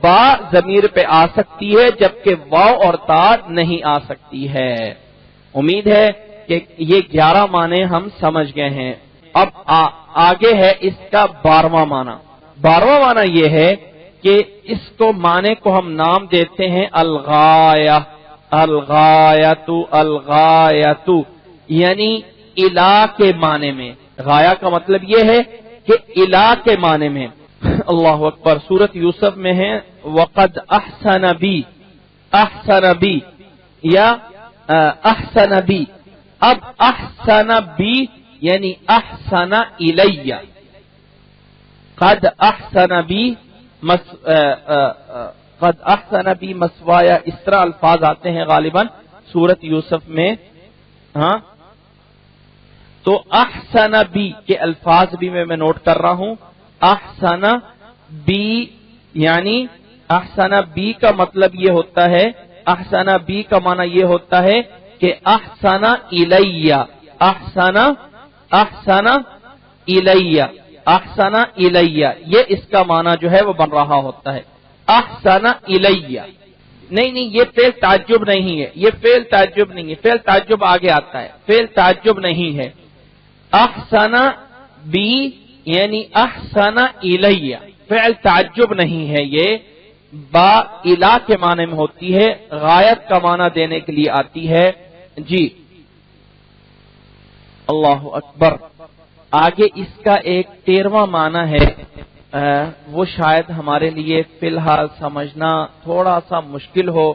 با ضمیر پہ آ سکتی ہے جبکہ واو اور تا نہیں آ سکتی ہے۔ امید ہے کہ یہ 11 معنی ہم سمجھ گئے ہیں۔ اب آگے ہے اس کا 12واں معنی۔ 12واں معنی یہ ہے کہ اس کو معنی کو ہم نام دیتے ہیں الغایہ، الغایت، الغایت یعنی الہ کے معنی میں۔ غایہ کا مطلب یہ ہے کہ الہ کے معنی میں۔ اللہ اکبر، سورۃ یوسف میں ہے وقد احسن بی، احسن بی یا احسن بی، اب احسن بی یعنی احسن الیہ، قد احسن بی قد احسن بی مسوایا، اس طرح الفاظ آتے ہیں غالباً سورۃ یوسف میں، ہاں تو احسن بی کے الفاظ بھی میں نوٹ کر رہا ہوں۔ احسن بی یعنی احسن بی کا مطلب یہ ہوتا ہے، احسن بی کا معنی یہ ہوتا ہے کہ احسن الیہ، احسن احسن الیہ، احسن الیہ، یہ اس کا معنی جو ہے وہ بن رہا ہوتا ہے، احسن الیہ۔ نہیں یہ فعل تعجب نہیں ہے، یہ فعل تعجب نہیں ہے، فعل تعجب آگے آتا ہے، فعل تعجب نہیں ہے۔ احسن بی یعنی احسن الیہ، فعل تعجب نہیں ہے، یہ با الا کے معنی میں ہوتی ہے، غایت کا معنی دینے کے لیے آتی ہے۔ جی اللہ اکبر۔ آگے اس کا ایک 13واں معنی ہے، وہ شاید ہمارے لیے فی الحال سمجھنا تھوڑا سا مشکل ہو،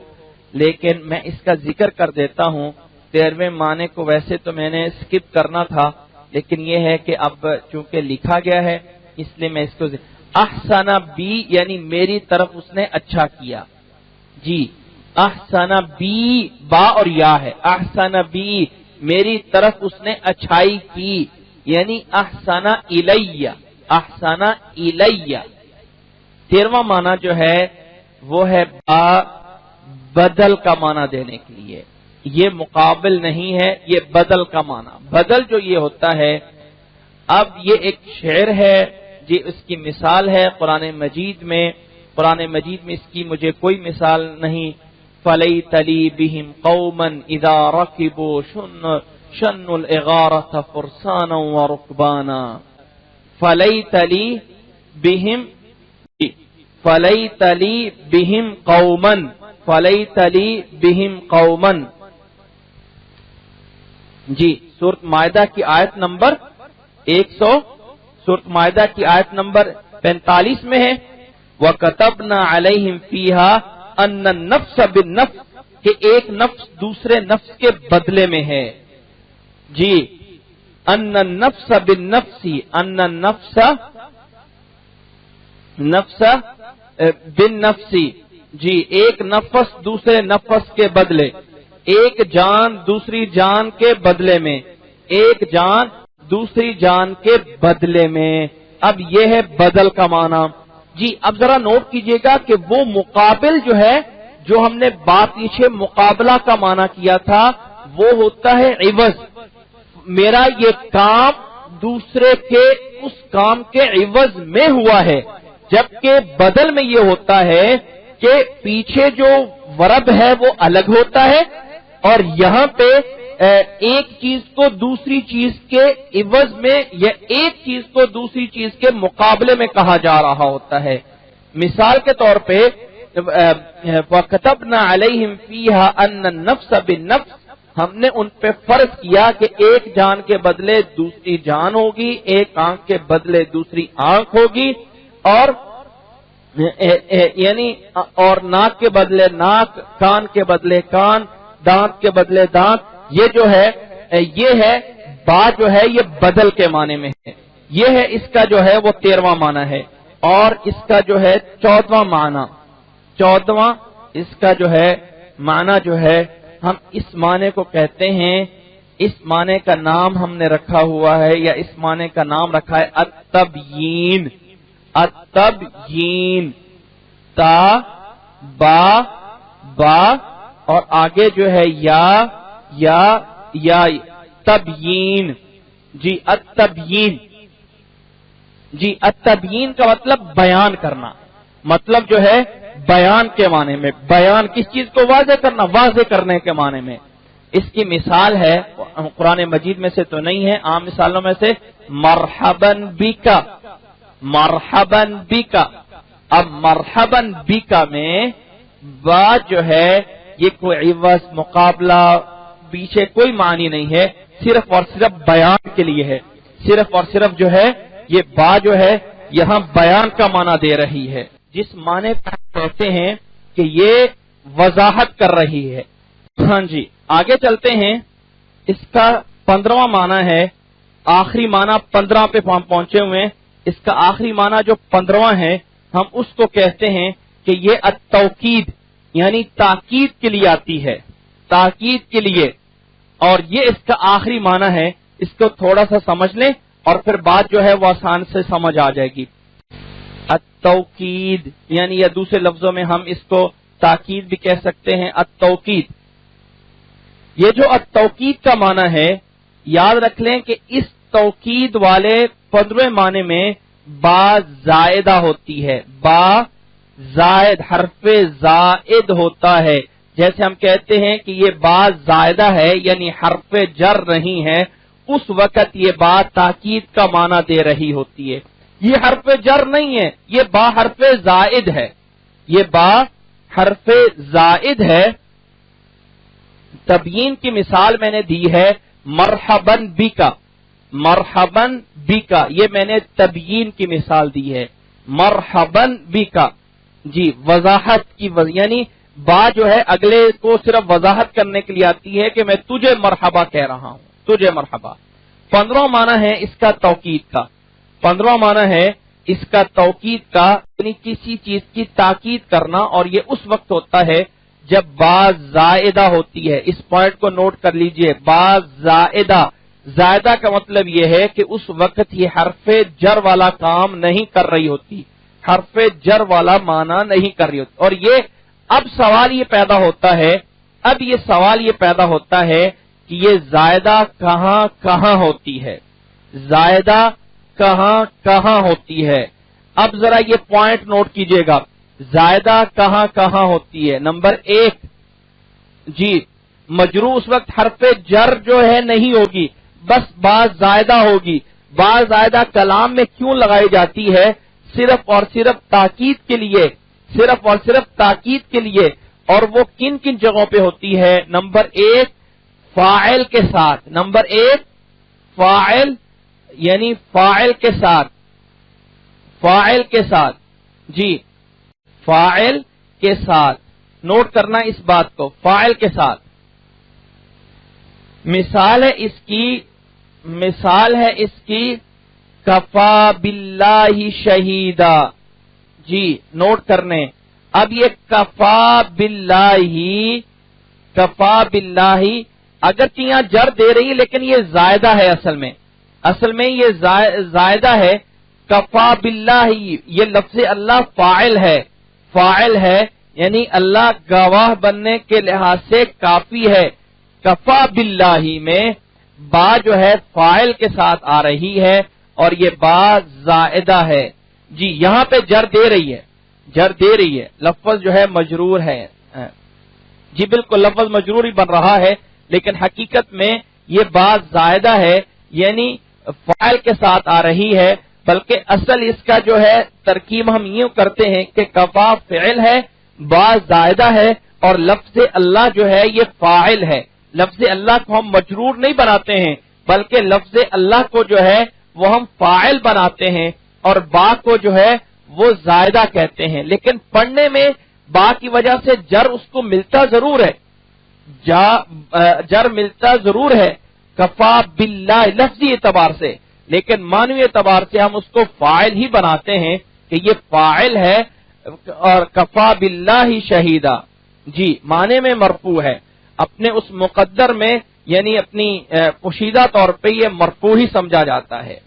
لیکن میں اس کا ذکر کر دیتا ہوں۔ 13ویں معنی کو ویسے تو میں نے سکپ کرنا تھا، لیکن یہ ہے کہ اب چونکہ لکھا گیا ہے اس لیے میں اس کو احسن بی یعنی میری طرف اس نے اچھا کیا۔ جی احسن بی، با اور یا ہے، احسن بی میری طرف اس نے اچھائی کی، یعنی احسن الیہ، احسن الیہ۔ 13واں معنی جو ہے وہ ہے با بدل کا معنی دینے کے لیے، یہ مقابل نہیں ہے، یہ بدل کا معنی۔ بدل جو یہ ہوتا ہے، اب یہ ایک شعر ہے جی، اس کی مثال ہے قرآن مجید میں۔ قرآن مجید میں اس کی مجھے کوئی مثال نہیں۔ فَلَيْتَ لِي بِهِمْ قَوْمًا إِذَا رَكِبُوا شَنُّوا الْإِغَارَةَ فُرْسَانًا وَرُكْبَانًا۔ فَلَيْتَ لِي بِهِمْ فَلَيْتَ لِي بِهِمْ قَوْمًا فَلَيْتَ لِي بِهِمْ قَوْمًا۔ جی سورۃ مائدہ کی آیت نمبر 100، سورۃ مائدہ کی آیت نمبر 45 میں ہے، وَكَتَبْنَا عَلَيْهِمْ فِيهَا أَنَّ النَّفْسَ بِالنَّفْسِ، کہ ایک نفس دوسرے نفس کے بدلے میں ہے۔ جی أَنَّ النَّفْسَ بِالنَّفْسِ، أَنَّ النَّفْسَ بالنفس، جی ایک نفس دوسرے نفس کے بدلے، ایک جان دوسری جان کے بدلے میں، ایک جان دوسری جان کے بدلے میں۔ اب یہ ہے بدل کا معنی۔ جی اب ذرا نوٹ کیجئے گا کہ وہ مقابل جو ہے، جو ہم نے بات پیچھے مقابلہ کا معنی کیا تھا، وہ ہوتا ہے عوض۔ میرا یہ کام دوسرے کے اس کام کے عوض میں ہوا ہے، جبکہ بدل میں یہ ہوتا ہے کہ پیچھے جو ورب ہے وہ الگ ہوتا ہے، اور یہاں پہ ایک چیز کو دوسری چیز کے عوض میں یا ایک چیز کو دوسری چیز کے مقابلے میں کہا جا رہا ہوتا ہے۔ مثال کے طور پہ وَكَتَبْنَا عَلَيْهِمْ فِيهَا أَنَّ النَّفْسَ بِالنَّفْسِ، ہم نے ان پہ فرض کیا کہ ایک جان کے بدلے دوسری جان ہوگی، ایک آنکھ کے بدلے دوسری آنکھ ہوگی، اور یعنی اور ناک کے بدلے ناک، کان کے بدلے کان، دانت کے بدلے دانت۔ یہ جو ہے یہ ہے با جو ہے یہ بدل کے معنی میں ہے، یہ ہے اس کا جو ہے وہ 13واں معنی ہے۔ اور اس کا جو ہے 14واں معنی، 14واں اس کا جو ہے معنی جو ہے، ہم اس معنی کو کہتے ہیں، اس معنی کا نام ہم نے رکھا ہوا ہے یا اس معنی کا نام رکھا ہے التبیین۔ التبیین، تا با با اور آگے جو ہے یا تبیین۔ جی التبیین، جی التبیین کا مطلب بیان کرنا، مطلب جو ہے بیان کے معنی میں، بیان کس چیز کو واضح کرنا، واضح کرنے کے معنی میں۔ اس کی مثال ہے، قرآن مجید میں سے تو نہیں ہے، عام مثالوں میں سے مرحباً بکا، مرحباً بکا۔ اب مرحباً بکا میں با جو ہے یہ کوئی عوض مقابلہ پیچھے کوئی معنی نہیں ہے، صرف اور صرف بیان کے لیے ہے، صرف اور صرف جو ہے یہ با جو ہے یہاں بیان کا معنی دے رہی ہے، جس معنی پر کہتے ہیں کہ یہ وضاحت کر رہی ہے۔ ہاں جی آگے چلتے ہیں، اس کا 15واں معنی ہے، آخری معنی 15 پہ ہم پہنچے ہوئے ہیں، اس کا آخری معنی جو 15واں ہے ہم اس کو کہتے ہیں کہ یہ التوکید، یعنی تاکید کے لیے آتی ہے، تاکید کے لیے، اور یہ اس کا آخری معنی ہے۔ اس کو تھوڑا سا سمجھ لیں اور پھر بات جو ہے وہ آسان سے سمجھ آ جائے گی۔ التوکید یعنی یا دوسرے لفظوں میں ہم اس کو تاکید بھی کہہ سکتے ہیں، التوکید۔ یہ جو التوکید کا معنی ہے، یاد رکھ لیں کہ اس توکید والے 15ویں معنی میں با زائدہ ہوتی ہے، با زائد، حرف زائد ہوتا ہے۔ جیسے ہم کہتے ہیں کہ یہ با زائدہ ہے، یعنی حرف جر نہیں ہے، اس وقت یہ با تاکید کا معنی دے رہی ہوتی ہے. یہ حرف جر نہیں ہے، یہ با حرف زائد ہے. یہ با حرف زائد ہے. تبیین کی مثال میں نے دی ہے مرحباً بکا. مرحباً بکا یہ میں نے تبیین کی مثال دی ہے. مرحباً بکا جی وضاحت کی یعنی با جو ہے اگلے کو صرف وضاحت کرنے کے لیے آتی ہے کہ میں تجھے مرحبا کہہ رہا ہوں، تجھے مرحبا. 15واں معنی ہے اس کا توکید کا. 15واں معنی ہے اس کا توکید کا، یعنی کسی چیز کی تاکید کرنا، اور یہ اس وقت ہوتا ہے جب با زائدہ ہوتی ہے. اس پوائنٹ کو نوٹ کر لیجئے، با زائدہ. زائدہ کا مطلب یہ ہے کہ اس وقت یہ حرف جر والا کام نہیں کر رہی ہوتی، حرف جر والا معنی نہیں کر رہی ہوتی. اور یہ اب سوال یہ پیدا ہوتا ہے، اب یہ سوال یہ پیدا ہوتا ہے کہ یہ زائدہ کہاں کہاں ہوتی ہے، زائدہ کہاں کہاں ہوتی ہے. اب ذرا یہ پوائنٹ نوٹ کیجئے گا، زائدہ کہاں کہاں ہوتی ہے. نمبر 1 جی مجرور اس وقت حرف جر جو ہے نہیں ہوگی، بس با زائدہ ہوگی. با زائدہ کلام میں کیوں لگائی جاتی ہے؟ صرف اور صرف تاکید کے لیے، صرف اور صرف تاکید کے لیے. اور وہ کن کن جگہوں پہ ہوتی ہے؟ نمبر 1 فاعل کے ساتھ. نمبر 1 فاعل یعنی فاعل کے ساتھ، فاعل کے ساتھ جی فاعل کے ساتھ. نوٹ کرنا اس بات کو، فاعل کے ساتھ. مثال ہے اس کی کفا باللہ شہیدا. جی نوٹ کرنے. اب یہ کفا باللہ اگرچہ یہاں جر دے رہی لیکن یہ زائدہ ہے. اصل میں یہ زائدہ ہے. کفا باللہ یہ لفظ اللہ فاعل ہے یعنی اللہ گواہ بننے کے لحاظ سے کافی ہے. کفا باللہ میں با جو ہے فاعل کے ساتھ آ رہی ہے اور یہ با زائدہ ہے. جی یہاں پہ جر دے رہی ہے، لفظ جو ہے مجرور ہے. جی بالکل لفظ مجرور ہی بن رہا ہے، لیکن حقیقت میں یہ با زائدہ ہے یعنی فاعل کے ساتھ آ رہی ہے. بلکہ اصل اس کا جو ہے ترکیب ہم یوں کرتے ہیں کہ کفا فعل ہے، با زائدہ ہے، اور لفظ اللہ جو ہے یہ فاعل ہے. لفظ اللہ کو ہم مجرور نہیں بناتے ہیں، بلکہ لفظ اللہ کو جو ہے وہ ہم فاعل بناتے ہیں، اور با کو جو ہے وہ زائدہ کہتے ہیں. لیکن پڑھنے میں با کی وجہ سے جر اس کو ملتا ضرور ہے، جر ملتا ضرور ہے کفا باللہ لفظی اعتبار سے، لیکن معنوی اعتبار سے ہم اس کو فاعل ہی بناتے ہیں کہ یہ فاعل ہے. اور کفا باللہ شہیدہ جی معنی میں مرفوع ہے، اپنے اس مقدر میں یعنی اپنی پوشیدہ طور پہ یہ مرفوع ہی سمجھا جاتا ہے.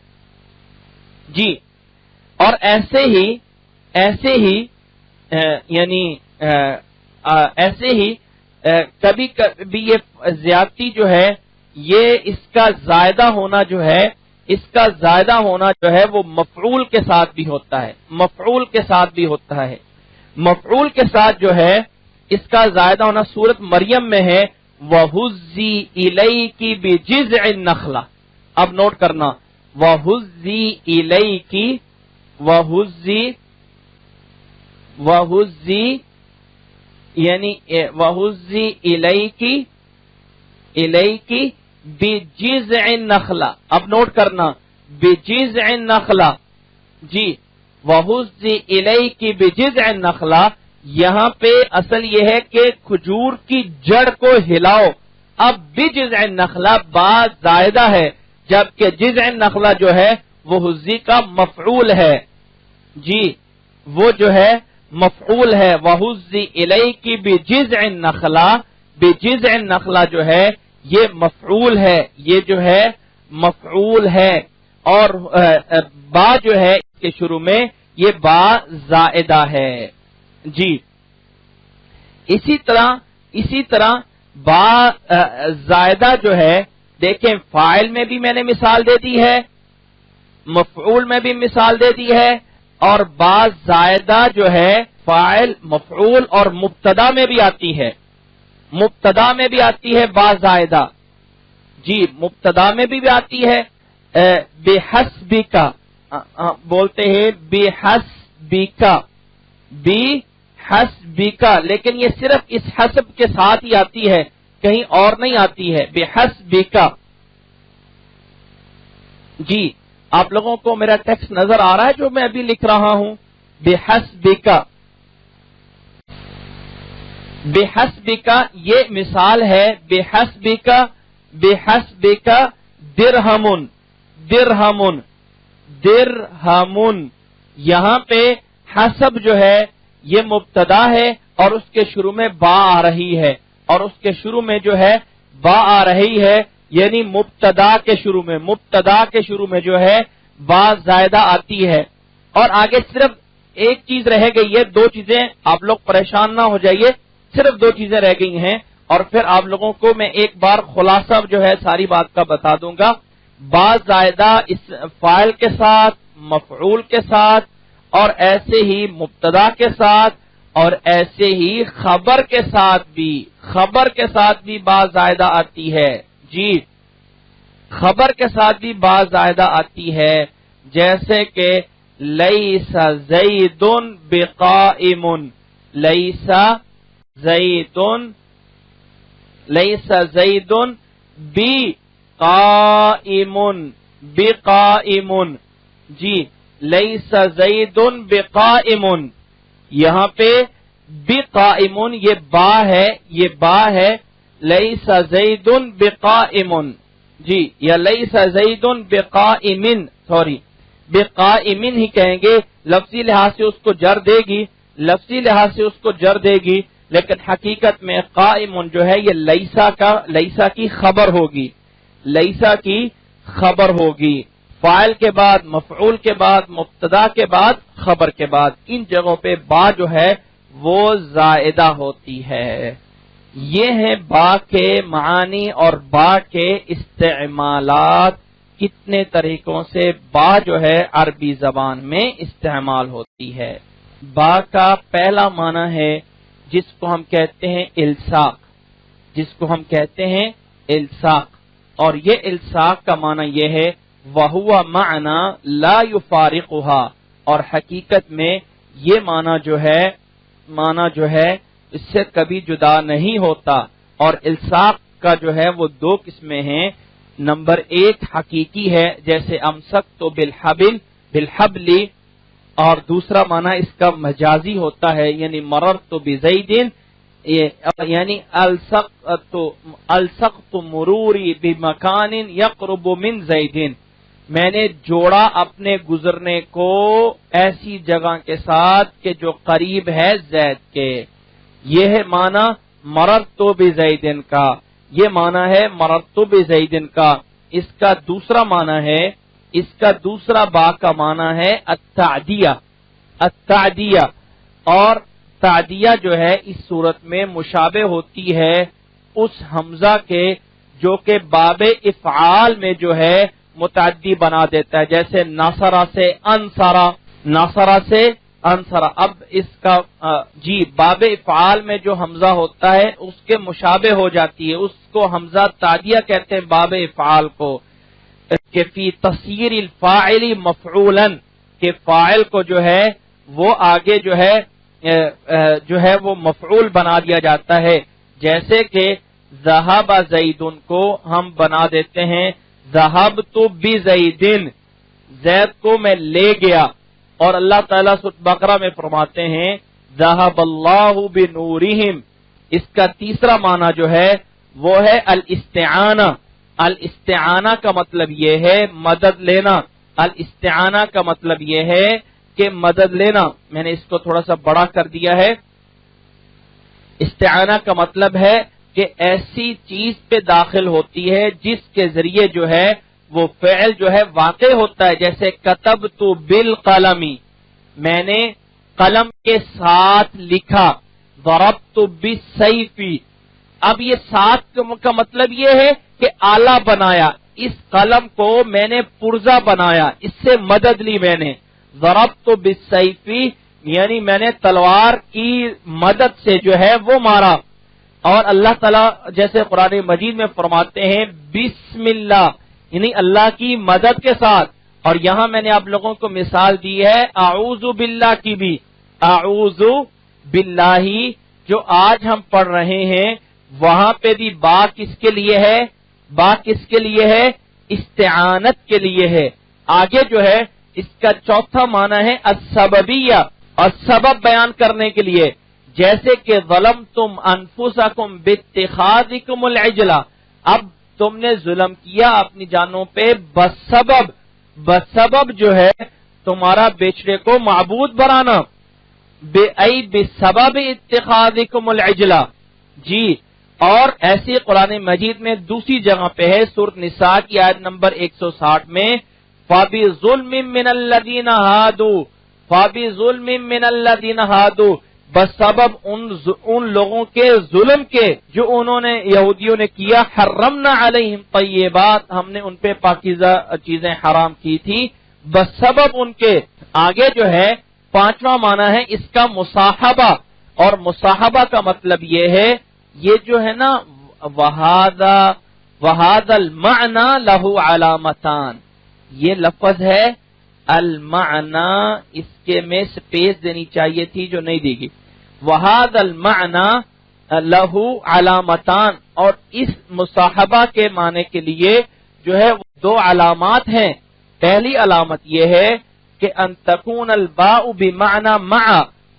جی اور ایسے ہی کبھی کبھی یہ زیادتی جو ہے یہ اس کا زائدہ ہونا جو ہے وہ مفعول کے ساتھ بھی ہوتا ہے. مفعول کے ساتھ جو ہے اس کا زائدہ ہونا صورت مریم میں ہے وَهُزِّي إِلَيْكِ بِجِذْعِ النَّخْلَةِ. اب نوٹ کرنا وَهُزِّي إِلَيْكِ وَهُزِّي یعنی وَهُزِّي إِلَيْكِ بِجِذْعِ النَّخْلَةِ. اب نوٹ کرنا بِجِذْعِ النَّخْلَةِ. جی وَهُزِّي إِلَيْكِ بِجِذْعِ النَّخْلَةِ یہاں پہ اصل یہ ہے کہ کھجور کی جڑ کو ہلاؤ. اب بجذع النخلہ با زائدہ ہے، جبکہ جذع النخلہ جو ہے وہ حزی کا مفعول ہے. جی وہ جو ہے مفعول ہے. وَحُزِّي إِلَيْكِ بِجِذْعِ النَّخْلَةِ بِجِذْعِ النَّخْلَةِ جو ہے یہ مفعول ہے، یہ جو ہے مفعول ہے. اور با جو ہے اس کے شروع میں یہ با زائدہ ہے. جی اسی طرح با زائدہ جو ہے دیکھیں فاعل میں بھی میں نے مثال دے دی ہے، مفعول میں بھی مثال دے دی ہے، اور با زائدہ جو ہے فاعل مفعول اور مبتدا میں بھی آتی ہے، با زائدہ. جی مبتدا میں بھی آتی ہے بحسبک، بولتے ہیں بحسبک، بحسبک، لیکن یہ صرف اس حسب کے ساتھ ہی آتی ہے، کہیں اور نہیں آتی ہے، بحسبک۔ جی آپ لوگوں کو میرا ٹیکسٹ نظر آ رہا ہے جو میں ابھی لکھ رہا ہوں؟ بحسبک، بحسبک یہ مثال ہے، بحسبک، بحسبک درہمن، درہمن، درہمن، یہاں پہ حسب جو ہے یہ مبتدا ہے اور اس کے شروع میں با آ رہی ہے، اور اس کے شروع میں جو ہے با آ رہی ہے، یعنی مبتدا کے شروع میں، مبتدا کے شروع میں جو ہے با زائدہ آتی ہے، اور آگے صرف ایک چیز رہ گئی ہے، دو چیزیں، آپ لوگ پریشان نہ ہو جائیے، صرف دو چیزیں رہ گئی ہیں، اور پھر آپ لوگوں کو میں ایک بار خلاصہ جو ہے ساری بات کا بتا دوں گا۔ با زائدہ اس فاعل کے ساتھ، مفعول کے ساتھ، اور ایسے ہی مبتدا کے ساتھ، اور ایسے ہی خبر کے ساتھ بھی، خبر کے ساتھ بھی با زائدہ آتی ہے۔ جی خبر کے ساتھ بھی با زائدہ آتی ہے، جیسے کہ لیس زید بقائم، لیس زید، لیس زید بقائم، بقائم، جی لیس زید بقائم، یہاں پہ بقائم یہ با ہے، یہ با ہے، لیس زید بقائم، جی یا لیس زید بقائم، سوری بقائم ہی کہیں گے، لفظی لحاظ سے اس کو جر دے گی، لفظی لحاظ سے اس کو جر دے گی، لیکن حقیقت میں قائم جو ہے یہ لیسا کی خبر ہوگی، لیسا کی خبر ہوگی، فاعل کے بعد، مفعول کے بعد، مبتدا کے بعد، خبر کے بعد، ان جگہوں پہ با جو ہے وہ زائدہ ہوتی ہے۔ یہ ہیں با کے معانی اور با کے استعمالات، کتنے طریقوں سے با جو ہے عربی زبان میں استعمال ہوتی ہے۔ با کا پہلا معنی ہے جس کو ہم کہتے ہیں الصاق، جس کو ہم کہتے ہیں الصاق، اور یہ الصاق کا معنی یہ ہے وَهُوَ مَعْنَى لَا يُفَارِقُهَا، اور حقیقت میں یہ معنی جو ہے اس سے کبھی جدا نہیں ہوتا، اور الصاق کا جو ہے وہ دو قسمیں ہیں، نمبر ایک حقیقی ہے جیسے امسکت بالحبل، بالحبل، اور دوسرا معنی اس کا مجازی ہوتا ہے، یعنی مررت بزید، یعنی الصقت مروری بمکان یقرب من زید، میں نے جوڑا اپنے گزرنے کو ایسی جگہ کے ساتھ کہ جو قریب ہے زید کے، یہ ہے معنی مررت بزید کا، یہ معنی ہے مررت بزید کا۔ اس کا دوسرا معنی ہے، اس کا دوسرا با کا معنی ہے التعدیہ، التعدیہ، اور تعدیہ جو ہے اس صورت میں مشابہ ہوتی ہے اس حمزہ کے جو کہ باب افعال میں جو ہے متعدی بنا دیتا ہے، جیسے ناصرہ سے انصرہ، ناصرہ سے انصرہ، اب اس کا جی باب افعال میں جو حمزہ ہوتا ہے اس کے مشابہ ہو جاتی ہے، اس کو حمزہ تعدیہ کہتے ہیں باب افعال کو، کہ فی تصییر الفاعل مفعولا، کہ فاعل کو جو ہے وہ آگے جو ہے وہ مفعول بنا دیا جاتا ہے، جیسے کہ ذہب زیدن کو ہم بنا دیتے ہیں ذہبت بزیدن، زید کو میں لے گیا، اور اللہ تعالیٰ سورۃ بقرہ میں فرماتے ہیں ذہب اللہ بنورہم۔ اس کا تیسرا معنی جو ہے وہ ہے الاستعانہ، الاستعانہ کا مطلب یہ ہے مدد لینا، الاستعانہ کا مطلب یہ ہے کہ مدد لینا، میں نے اس کو تھوڑا سا بڑا کر دیا ہے، استعانہ کا مطلب ہے کہ ایسی چیز پہ داخل ہوتی ہے جس کے ذریعے جو ہے وہ فعل جو ہے واقع ہوتا ہے، جیسے کتبت بالقلم، میں نے قلم کے ساتھ لکھا، ضربت بالسیف، اب یہ ساتھ کا مطلب یہ ہے کہ آلہ بنایا، اس قلم کو میں نے پرزہ بنایا، اس سے مدد لی میں نے، ضربت بالسیف یعنی میں نے تلوار کی مدد سے جو ہے وہ مارا، اور اللہ تعالیٰ جیسے قرآن مجید میں فرماتے ہیں بسم اللہ، یعنی اللہ کی مدد کے ساتھ. اور یہاں میں نے آپ لوگوں کو مثال دی ہے اعوذ باللہ کی بھی. اعوذ باللہ جو آج ہم پڑھ رہے ہیں وہاں پہ بھی با کس کے لیے ہے؟ با کس کے لیے ہے؟ استعانت کے لیے ہے. آگے جو ہے اس کا چوتھا معنی ہے السببیہ، اور سبب بیان کرنے کے لیے، جیسے کہ ظلمتم انفسکم باتخاذکم العجلہ، اب تم نے ظلم کیا اپنی جانوں پہ بسبب جو ہے تمہارا بیچڑے کو معبود بنانا. بسبب اتخاذکم العجلہ. جی، اور ایسی قرآن مجید میں دوسری جگہ پہ ہے سورۃ نساء کی آیت نمبر 160 میں فَبِظُلْمٍ مِّنَ الَّذِينَ هَادُوا، بسبب ان لوگوں کے ظلم کے جو انہوں نے یہودیوں نے کیا، حرمنا علیہم طیبات، ہم نے ان پہ پاکیزہ چیزیں حرام کی تھی بسبب ان کے. آگے جو ہے پانچواں معنی ہے اس کا مصاحبہ، اور مصاحبہ کا مطلب یہ ہے، یہ جو ہے نا وَهَذَا الْمَعْنَى لَهُ عَلَامَتان، یہ لفظ ہے المعنی، اس کے میں سپیس دینی چاہیے تھی جو نہیں دی گئی. وَهَذَا الْمَعْنَى لَهُ عَلَامَتان، اور اس مصاحبہ کے معنی کے لیے جو ہے دو علامات ہیں. پہلی علامت یہ ہے کہ ان تکون الباء بمعنى مع،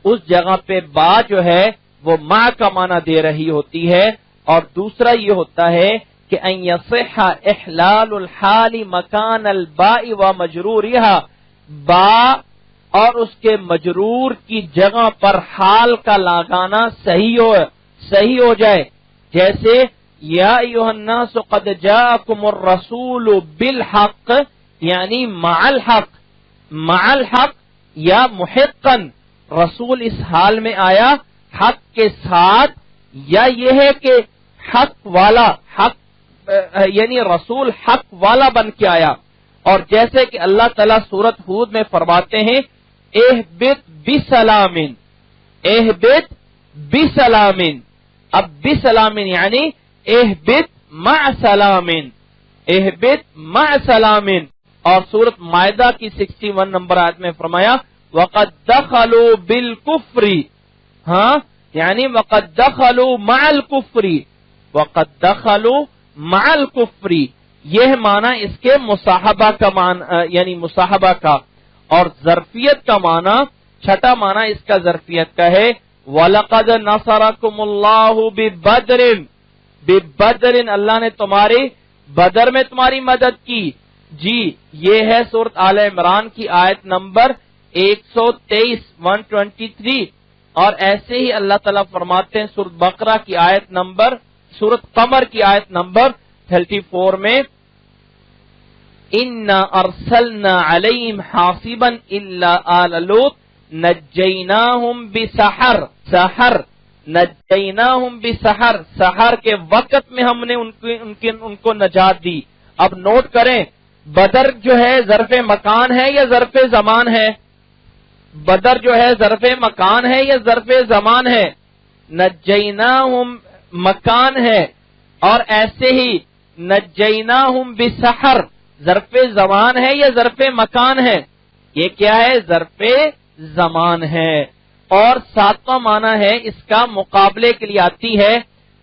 اس جگہ پہ با جو ہے وہ مع کا معنی دے رہی ہوتی ہے. اور دوسرا یہ ہوتا ہے کہ ان یصح احلال الحال مکان الباء ومجرورها، با اور اس کے مجرور کی جگہ پر حال کا لگانا صحیح ہو جائے. جیسے یا ایھا الناس قد جاءکم الرسول بالحق، یعنی مع الحق یا محقا، رسول اس حال میں آیا حق کے ساتھ، یا یہ ہے کہ حق یعنی رسول حق والا بن کے آیا. اور جیسے کہ اللہ تعالیٰ سورۃ ہود میں فرماتے ہیں اہبط بسلام، اب بسلام یعنی اہبط مع سلام. اور سورۃ مائدہ کی 61 نمبر آیت میں فرمایا وَقَدْ دَخَلُوا بِالْكُفْرِ، ہاں یعنی وَقَدْ دَخَلُوا مَعَ الْكُفْرِ، یہ معنی اس کے مصاحبہ کا معنی، یعنی مصاحبہ کا. اور ظرفیت کا معنی، چھٹا معنی اس کا ظرفیت کا ہے وَلَقَدْ نَصَرَكُمُ اللَّهُ بِبَدْرٍ، اللہ نے بدر میں تمہاری مدد کی. جی، یہ ہے سورۃ آل عمران کی آیت نمبر 123. اور ایسے ہی اللہ تعالیٰ فرماتے ہیں سورۃ بقرہ کی آیت نمبر، سورۃ قمر کی آیت نمبر 34 میں اِنَّا أَرْسَلْنَا عَلَيْهِمْ حَاصِبًا إِلَّا آلَ لُوطٍ نَجَّيْنَاهُمْ بِسَحَرٍ، سحر کے وقت میں ہم نے ان کو نجات دی. اب نوٹ کریں بدر جو ہے ظرف مکان ہے یا ظرف زمان ہے؟ بدر جو ہے ظرف مکان ہے یا ظرف زمان ہے؟ نجیناہم مکان ہے. اور ایسے ہی نجیناہم بسحر ظرف زمان ہے یا ظرف مکان ہے؟ یہ کیا ہے؟ ظرف زمان ہے. اور ساتواں معنی ہے اس کا مقابلے کے لیے آتی ہے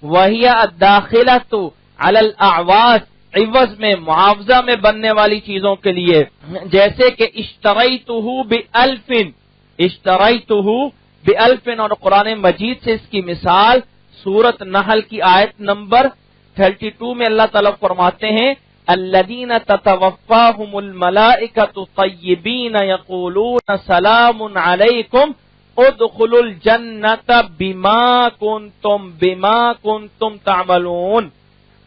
وہی الداخلۃ علی الاعواض، عوض میں معاوضہ میں بننے والی چیزوں کے لیے، جیسے کہ اشتریتہ بألف، اور قرآن مجید سے اس کی مثال سورۃ نحل کی آیت نمبر 32 میں اللہ تعالیٰ فرماتے ہیں الذین تتوفاہم الملائکۃ طیبین یقولون سلام علیکم ادخلوا الجنۃ بما کنتم تعملون.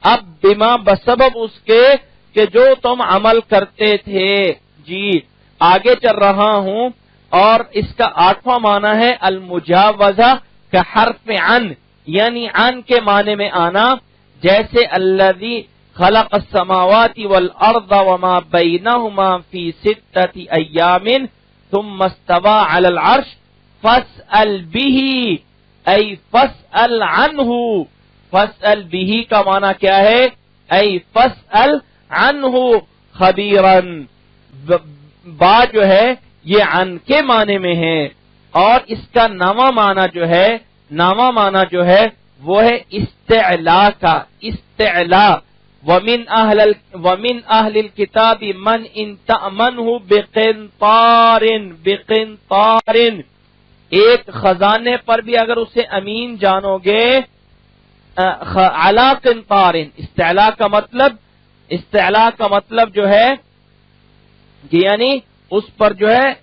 اب بما بسبب اس کے کہ جو تم عمل کرتے تھے. جی، آگے چل رہا ہوں. اور اس کا 8واں معنی ہے المجاوزہ کا حرف عن، یعنی عن کے معنی میں آنا، جیسے الذی خلق السماوات والارض وما بینہما فی 6 ایام ثم استوى علی العرش فاسأل به ای فاسأل عنہ فاسأل به کا معنی کیا ہے؟ ای فاسأل عنہ خبیرن، با جو ہے یہ عن کے معنی میں ہے، اور اس کا نامہ معنی جو ہے وہ ہے استعلا کا، استعلا. ومن اہل الکتاب من ان تأمنہ بقنطار، ایک خزانے پر بھی اگر اسے امین جانو گے، علی قنطار، استعلا کا مطلب جو ہے کہ یعنی اس پر جو ہے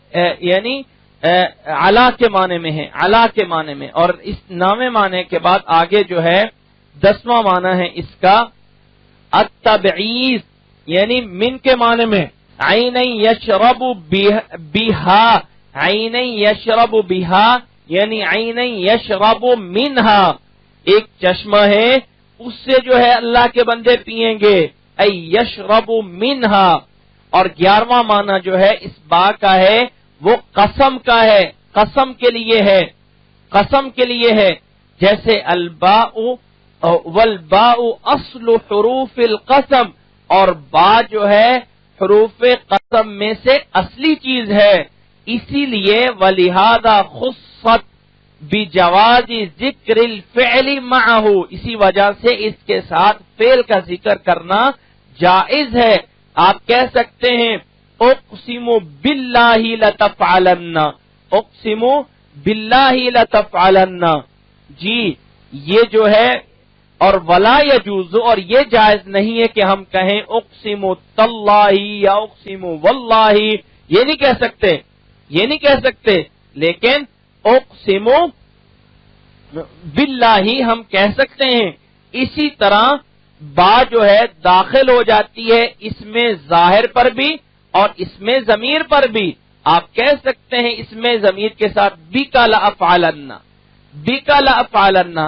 یعنی علا کے معنی میں ہے، علا کے معنی میں. اور اس نام معنی کے بعد آگے جو ہے 10واں معنی ہے اس کا التبعیض، یعنی من کے معنی میں عین یشرب بہا، عین یشرب بہا یعنی عین یشرب منہا، ایک چشمہ ہے اس سے جو ہے اللہ کے بندے پیئیں گے، ای یشرب منہا. اور 11واں معنی جو ہے اس با کا ہے وہ قسم کا ہے، قسم کے لیے ہے، قسم کے لیے ہے. جیسے الباء والباء اصل حروف القسم، اور با جو ہے حروف قسم میں سے اصلی چیز ہے، اسی لیے ولہذا خصت بجواز ذکر الفعل معه، اسی وجہ سے اس کے ساتھ فعل کا ذکر کرنا جائز ہے. آپ کہہ سکتے ہیں اقسم باللہ لتفعلن، اقسم باللہ لتفعلن، جی یہ جو ہے. اور ولا یجوز، اور یہ جائز نہیں ہے کہ ہم کہیں اقسم تاللہ یا اقسم واللہ، یہ نہیں کہہ سکتے، لیکن اقسم باللہ ہم کہہ سکتے ہیں. اسی طرح با جو ہے داخل ہو جاتی ہے اس میں ظاہر پر بھی اور اس میں ضمیر پر بھی. آپ کہہ سکتے ہیں اس میں ضمیر کے ساتھ بک لافعلن، بک لافعلن،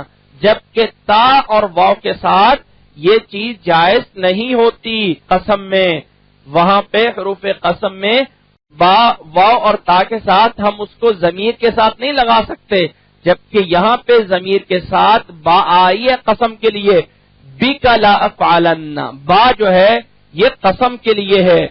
جبکہ تا اور واو کے ساتھ یہ چیز جائز نہیں ہوتی قسم میں. وہاں پہ حروف قسم میں با، واو اور تا کے ساتھ ہم اس کو ضمیر کے ساتھ نہیں لگا سکتے، جبکہ یہاں پہ ضمیر کے ساتھ با آئی ہے قسم کے لیے. بک لافعلن، با جو ہے یہ قسم کے لیے ہے،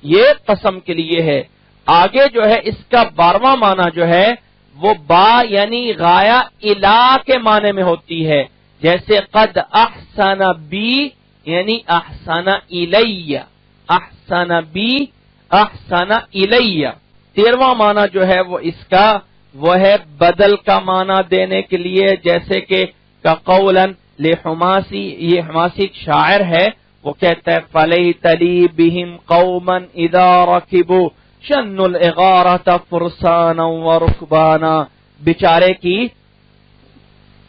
یہ قسم کے لیے ہے. آگے جو ہے اس کا 12واں معنی جو ہے وہ با یعنی غایا الا کے معنی میں ہوتی ہے. جیسے قد احسن بی یعنی احسن الی، احسن بی احسن الی. 13واں معنی جو ہے وہ اس کا وہ ہے بدل کا معنی دینے کے لیے، جیسے کہ قولاً لحماسی، یہ حماسی ایک شاعر ہے، وہ کہتا ہے فلیت لی بہم قوما اذا رکبوا شن الاغارۃ فرسانا ورکبانا، بیچارے کی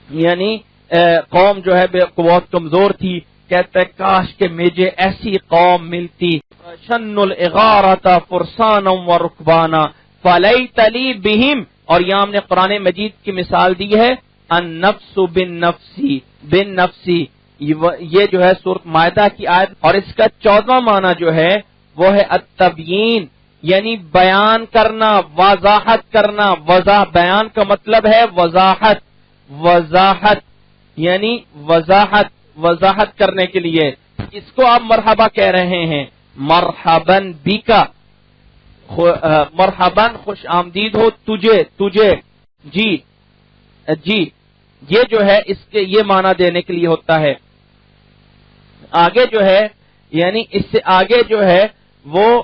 یعنی قوم جو ہے بہت کمزور تھی، کہتا ہے کاش کہ مجھے ایسی قوم ملتی. شن الاغارۃ فرسانا ورکبانا فلیت لی بہم. اور یہاں ہم نے قرآن مجید کی مثال دی ہے النفس بالنفسی، بالنفسی، یہ جو ہے سورۃ مائدہ کی آیت. اور اس کا 14واں معنی جو ہے وہ ہے التبیین، یعنی بیان کرنا، وضاحت کرنا. بیان کا مطلب ہے وضاحت، وضاحت یعنی وضاحت کرنے کے لیے. اس کو آپ مرحبا کہہ رہے ہیں، مرحباً بیکا، مرحباً خوش آمدید ہو تجھے، جی یہ جو ہے اس کے یہ معنی دینے کے لیے ہوتا ہے. آگے جو ہے یعنی اس سے آگے جو ہے وہ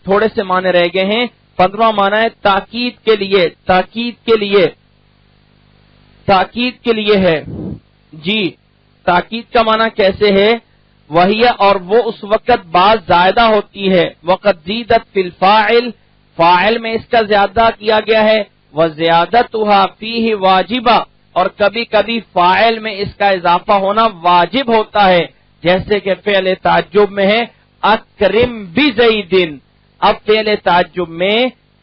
تھوڑے سے معنی رہ گئے ہیں. 15واں معنی ہے تاکید کے لیے، تاکید کے لیے ہے. جی تاکید کا معنی کیسے ہے؟ وہی، اور وہ اس وقت بعض زائدہ ہوتی ہے. وقت زیدت فی الفاعل، فاعل میں اس کا زیادہ کیا گیا ہے. وزیادتها فیہ واجبہ، اور کبھی کبھی فاعل میں اس کا اضافہ ہونا واجب ہوتا ہے. جیسے کہ فعل تعجب میں ہے اکرم بزیدن، اب فعل تعجب میں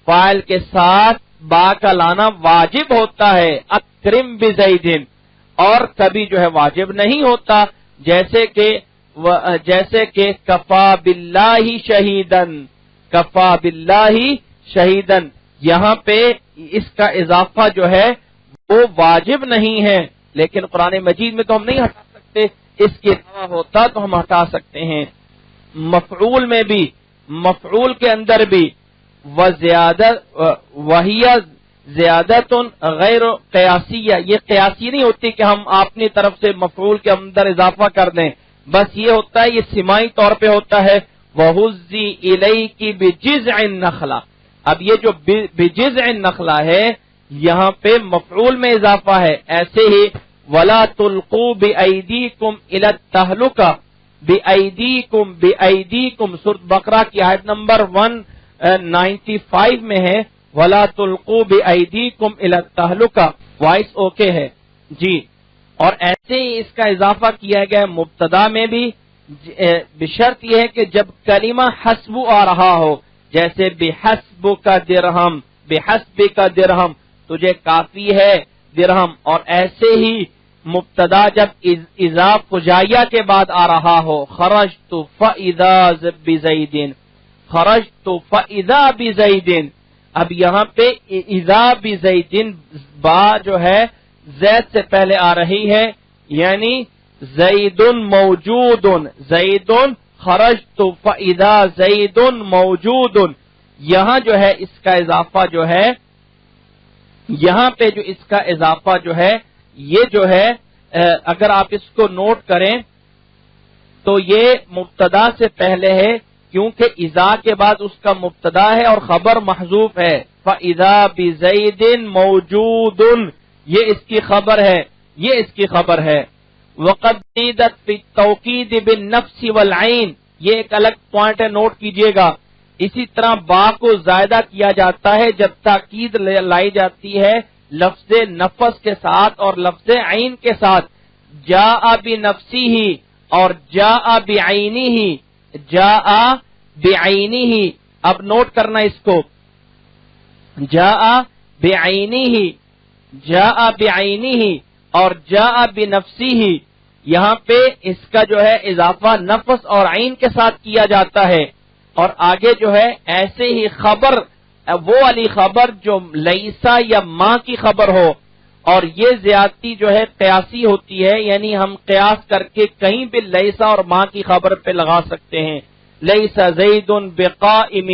فاعل کے ساتھ با کا لانا واجب ہوتا ہے، اکرم بزیدن. اور کبھی جو ہے واجب نہیں ہوتا، جیسے کہ کفا باللہ شہیدن، کفا باللہ شہیدن. یہاں پہ اس کا اضافہ جو ہے وہ واجب نہیں ہے، لیکن قرآن مجید میں تو ہم نہیں ہٹا سکتے، اس کے علاوہ ہوتا تو ہم ہٹا سکتے ہیں۔ مفعول میں بھی، مفعول کے اندر بھی وہی زیادت غیر قیاسیہ، یہ قیاسی نہیں ہوتی کہ ہم اپنی طرف سے مفعول کے اندر اضافہ کر دیں، بس یہ ہوتا ہے، یہ سماعی طور پہ ہوتا ہے وَهُزِّي إِلَيْكِ بِجِذْعِ النَّخْلَةِ۔ اب یہ جو بجذع النخلہ ہے یہاں پہ مفعول میں اضافہ ہے، ایسے ہی وَلَا تُلْقُوا بِأَيْدِيكُمْ إِلَى التَّهْلُكَةِ، بِأَيْدِيكُمْ سورۃ بقرہ کی آیت نمبر 195 میں ہے وَلَا تُلْقُوا بِأَيْدِيكُمْ إِلَى التَّهْلُكَةِ، وائس اوکے ہے جی۔ اور ایسے ہی اس کا اضافہ کیا گیا مبتدا میں بھی، بشرط یہ ہے کہ جب کلمہ حسب آ رہا ہو، جیسے بِحَسْبُكَ دِرْہم، بِحَسْبِكَ دِرْہم، تجھے کافی ہے درہم، اور ایسے ہی مبتدا جب اذا فجائیہ کے بعد آ رہا ہو، خرجت فاذا بزید، خرجت فاذا بزید، اب یہاں پہ اذا بزید با جو ہے زید سے پہلے آ رہی ہے، یعنی زید موجود، زید خرجت فاذا زید موجود، یہاں جو ہے اس کا اضافہ جو ہے، یہاں پہ جو اس کا اضافہ جو ہے یہ جو ہے اگر آپ اس کو نوٹ کریں تو یہ مبتدا سے پہلے ہے، کیونکہ اذا کے بعد اس کا مبتدا ہے اور خبر محذوف ہے، فَإِذَا بِزَيْدٍ مَوْجُودٌ، یہ اس کی خبر ہے، یہ اس کی خبر ہے۔ وَقَدْ زِيدَتْ فِي التَّوْكِيدِ بِالنَّفْسِ وَالْعَيْنِ، یہ ایک الگ پوائنٹ ہے، نوٹ کیجئے گا۔ اسی طرح با کو زائدہ کیا جاتا ہے جب تاکید لائی جاتی ہے لفظ نفس کے ساتھ اور لفظ عین کے ساتھ، جاء بنفسہ اور جاء بعینہ، جاء بعینہ، اب نوٹ کرنا اس کو، جاء بعینہ، جاء بعینہ اور جاء بنفسہ، یہاں پہ اس کا جو ہے اضافہ نفس اور عین کے ساتھ کیا جاتا ہے، اور آگے جو ہے ایسے ہی خبر، وہ والی خبر جو لیسا یا ماں کی خبر ہو، اور یہ زیادتی جو ہے قیاسی ہوتی ہے، یعنی ہم قیاس کر کے کہیں بھی لیسا اور ماں کی خبر پہ لگا سکتے ہیں، لیسا زید بقائم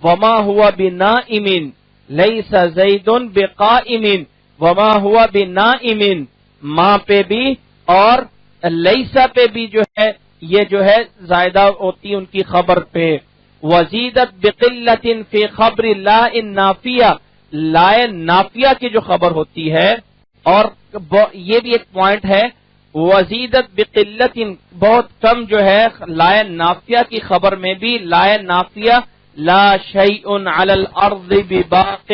وما ہوا بنائم، لیسا زید بقائم وما ہوا بنائم، ماں پہ بھی اور لیسا پہ بھی جو ہے یہ جو ہے زائدہ ہوتی ان کی خبر پہ۔ وزیدت بقلت فی خبر لا النافیہ، لا نافیہ کی جو خبر ہوتی ہے، اور یہ بھی ایک پوائنٹ ہے، وزیدت بقلت بہت کم جو ہے لا نافیہ کی خبر میں بھی، لا نافیہ لا شیء علی الارض بباق،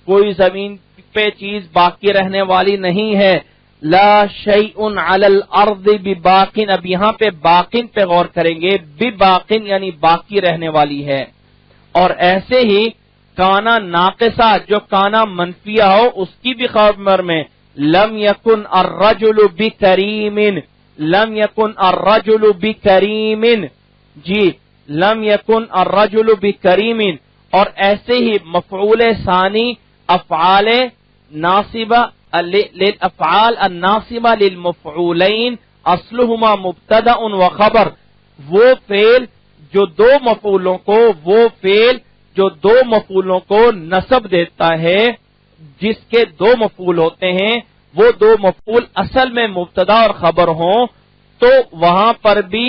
کوئی زمین پہ چیز باقی رہنے والی نہیں ہے، لا شیء علی الارض بباق، اب یہاں پہ باقین پہ غور کریں گے، بباقین یعنی باقی رہنے والی ہے۔ اور ایسے ہی کانا ناقصہ جو کانا منفیہ ہو اس کی بھی خبر میں، لم یکن الرجل بکریم، لم یکن الرجل بکریم، جی لم یکن الرجل بکریم، اور ایسے ہی مفعول ثانی افعال ناصبہ للافعال الناصبہ للمفعولین اصلہما مبتدأ و خبر، وہ فعل جو دو مفعولوں کو، وہ فعل جو دو مفعولوں کو نصب دیتا ہے، جس کے دو مفعول ہوتے ہیں، وہ دو مفعول اصل میں مبتدا اور خبر ہوں تو وہاں پر بھی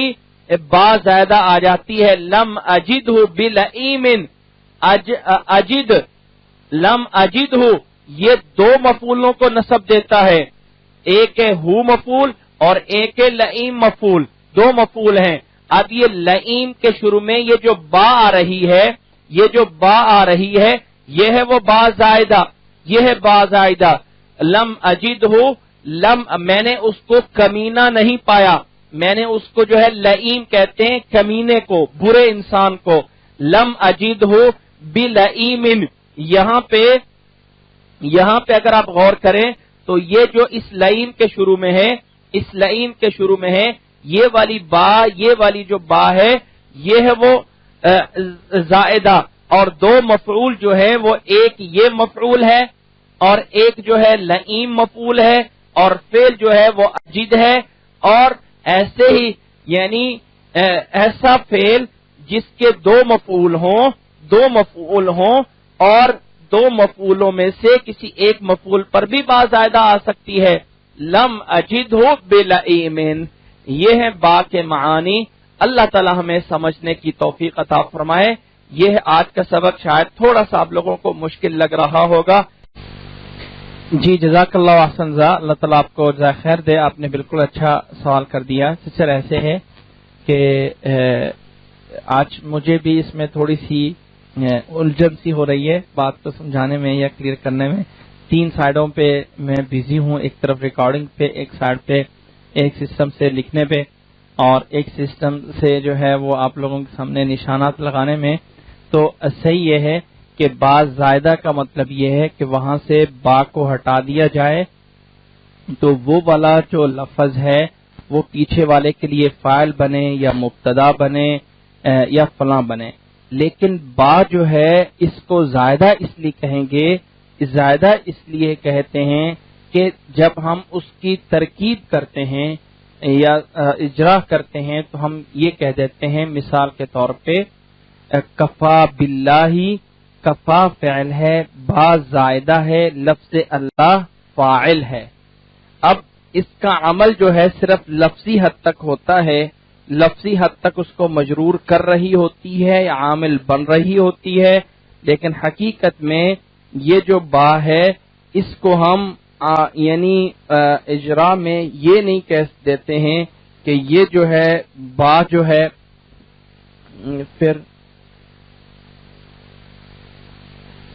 با زائدہ آ جاتی ہے، لم اجدہ بلئیم، اجد لم اجدہ، یہ دو مفعولوں کو نصب دیتا ہے، ایک ہے ہو مفعول اور ایک ہے لئیم مفعول، دو مفعول ہیں۔ اب یہ لئیم کے شروع میں یہ جو با آ رہی ہے، یہ جو با آ رہی ہے یہ ہے وہ با زائدہ، یہ ہے با زائدہ، لم اجدہ، لم میں نے اس کو کمینہ نہیں پایا، میں نے اس کو جو ہے لئیم کہتے ہیں کمینے کو، برے انسان کو، لم اجدہ بلئیم، یہاں پہ اگر آپ غور کریں تو یہ جو اس لئیم کے شروع میں ہے، اس لئیم کے شروع میں ہے، یہ والی با، یہ والی جو با ہے یہ ہے وہ زائدہ، اور دو مفعول جو ہے وہ ایک یہ مفعول ہے اور ایک جو ہے لئیم مفعول ہے، اور فعل جو ہے وہ اجد ہے، اور ایسے ہی یعنی ایسا فعل جس کے دو مفعول ہوں اور دو مفعولوں میں سے کسی ایک مفعول پر بھی با زائدہ آ سکتی ہے. لم اجدہ بلئیم، یہ ہے با کے معانی. اللہ تعالی ہمیں سمجھنے کی توفیق عطا فرمائے. یہ ہے آج کا سبق، شاید تھوڑا سا آپ لوگوں کو مشکل لگ رہا ہوگا. جی جزاک اللہ احسن جزا، اللہ تعالیٰ آپ کو جزائے خیر دے. آپ نے بالکل اچھا سوال کر دیا. سچر ایسے ہے کہ آج مجھے بھی اس میں تھوڑی سی الجھن سی ہو رہی ہے بات کو سمجھانے میں یا کلیئر کرنے میں. 3 سائڈوں پہ میں بزی ہوں، ایک طرف ریکارڈنگ پہ، ایک سائڈ پہ ایک سسٹم سے لکھنے پہ، اور ایک سسٹم سے جو ہے وہ آپ لوگوں کے سامنے نشانات لگانے میں. تو صحیح یہ ہے کہ با زائدہ کا مطلب یہ ہے کہ وہاں سے با کو ہٹا دیا جائے تو وہ والا جو لفظ ہے وہ پیچھے والے کے لیے فاعل بنے یا مبتدا بنے یا فلاں بنے. لیکن با جو ہے اس کو زائدہ اس لیے کہیں گے، زائدہ اس لیے کہتے ہیں کہ جب ہم اس کی ترکیب کرتے ہیں یا اجرا کرتے ہیں تو ہم یہ کہہ دیتے ہیں، مثال کے طور پہ کفا باللہ، کفا فعل ہے، با زائدہ ہے، لفظ اللہ فاعل ہے. اب اس کا عمل جو ہے صرف لفظی حد تک ہوتا ہے، لفظی حد تک اس کو مجرور کر رہی ہوتی ہے یا عامل بن رہی ہوتی ہے، لیکن حقیقت میں یہ جو با ہے اس کو ہم یعنی اجرا میں یہ نہیں کہہ دیتے ہیں کہ یہ جو ہے با جو ہے پھر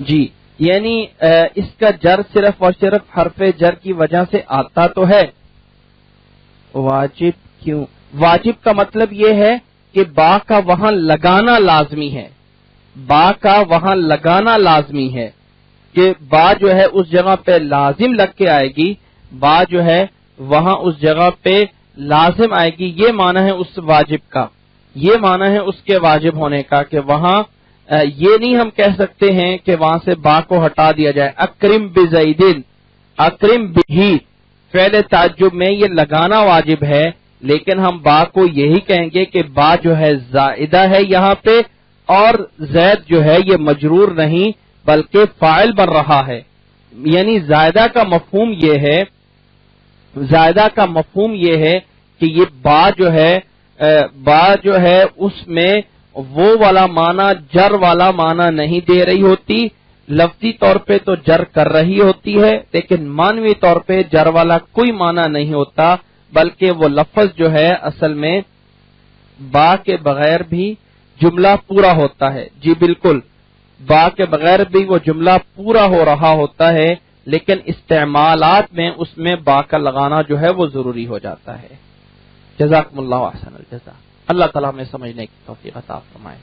جی یعنی اس کا جر صرف اور صرف حرف جر کی وجہ سے آتا تو ہے. واجب کیوں؟ واجب کا مطلب یہ ہے کہ با کا وہاں لگانا لازمی ہے، با کا وہاں لگانا لازمی ہے کہ با جو ہے اس جگہ پہ لازم لگ کے آئے گی، با جو ہے وہاں اس جگہ پہ لازم آئے گی. یہ معنی ہے اس واجب کا، یہ معنی ہے اس کے واجب ہونے کا کہ وہاں یہ نہیں ہم کہہ سکتے ہیں کہ وہاں سے با کو ہٹا دیا جائے. اکرم بزیدن، اکرم بہی، فعل تعجب میں یہ لگانا واجب ہے، لیکن ہم با کو یہی کہیں گے کہ با جو ہے زائدہ ہے یہاں پہ، اور زید جو ہے یہ مجرور نہیں بلکہ فاعل بن رہا ہے. یعنی زائدہ کا مفہوم یہ ہے، زائدہ کا مفہوم یہ ہے کہ یہ با جو ہے اس میں وہ والا معنی جر والا معنی نہیں دے رہی ہوتی. لفظی طور پہ تو جر کر رہی ہوتی ہے لیکن معنوی طور پہ جر والا کوئی معنی نہیں ہوتا، بلکہ وہ لفظ جو ہے اصل میں با کے بغیر بھی جملہ پورا ہوتا ہے. جی بالکل، با کے بغیر بھی وہ جملہ پورا ہو رہا ہوتا ہے، لیکن استعمالات میں اس میں با کا لگانا جو ہے وہ ضروری ہو جاتا ہے. جزاکم اللہ احسن الجزا. اللہ تعالیٰ ہمیں سمجھنے کی توفیق عطا فرمائے.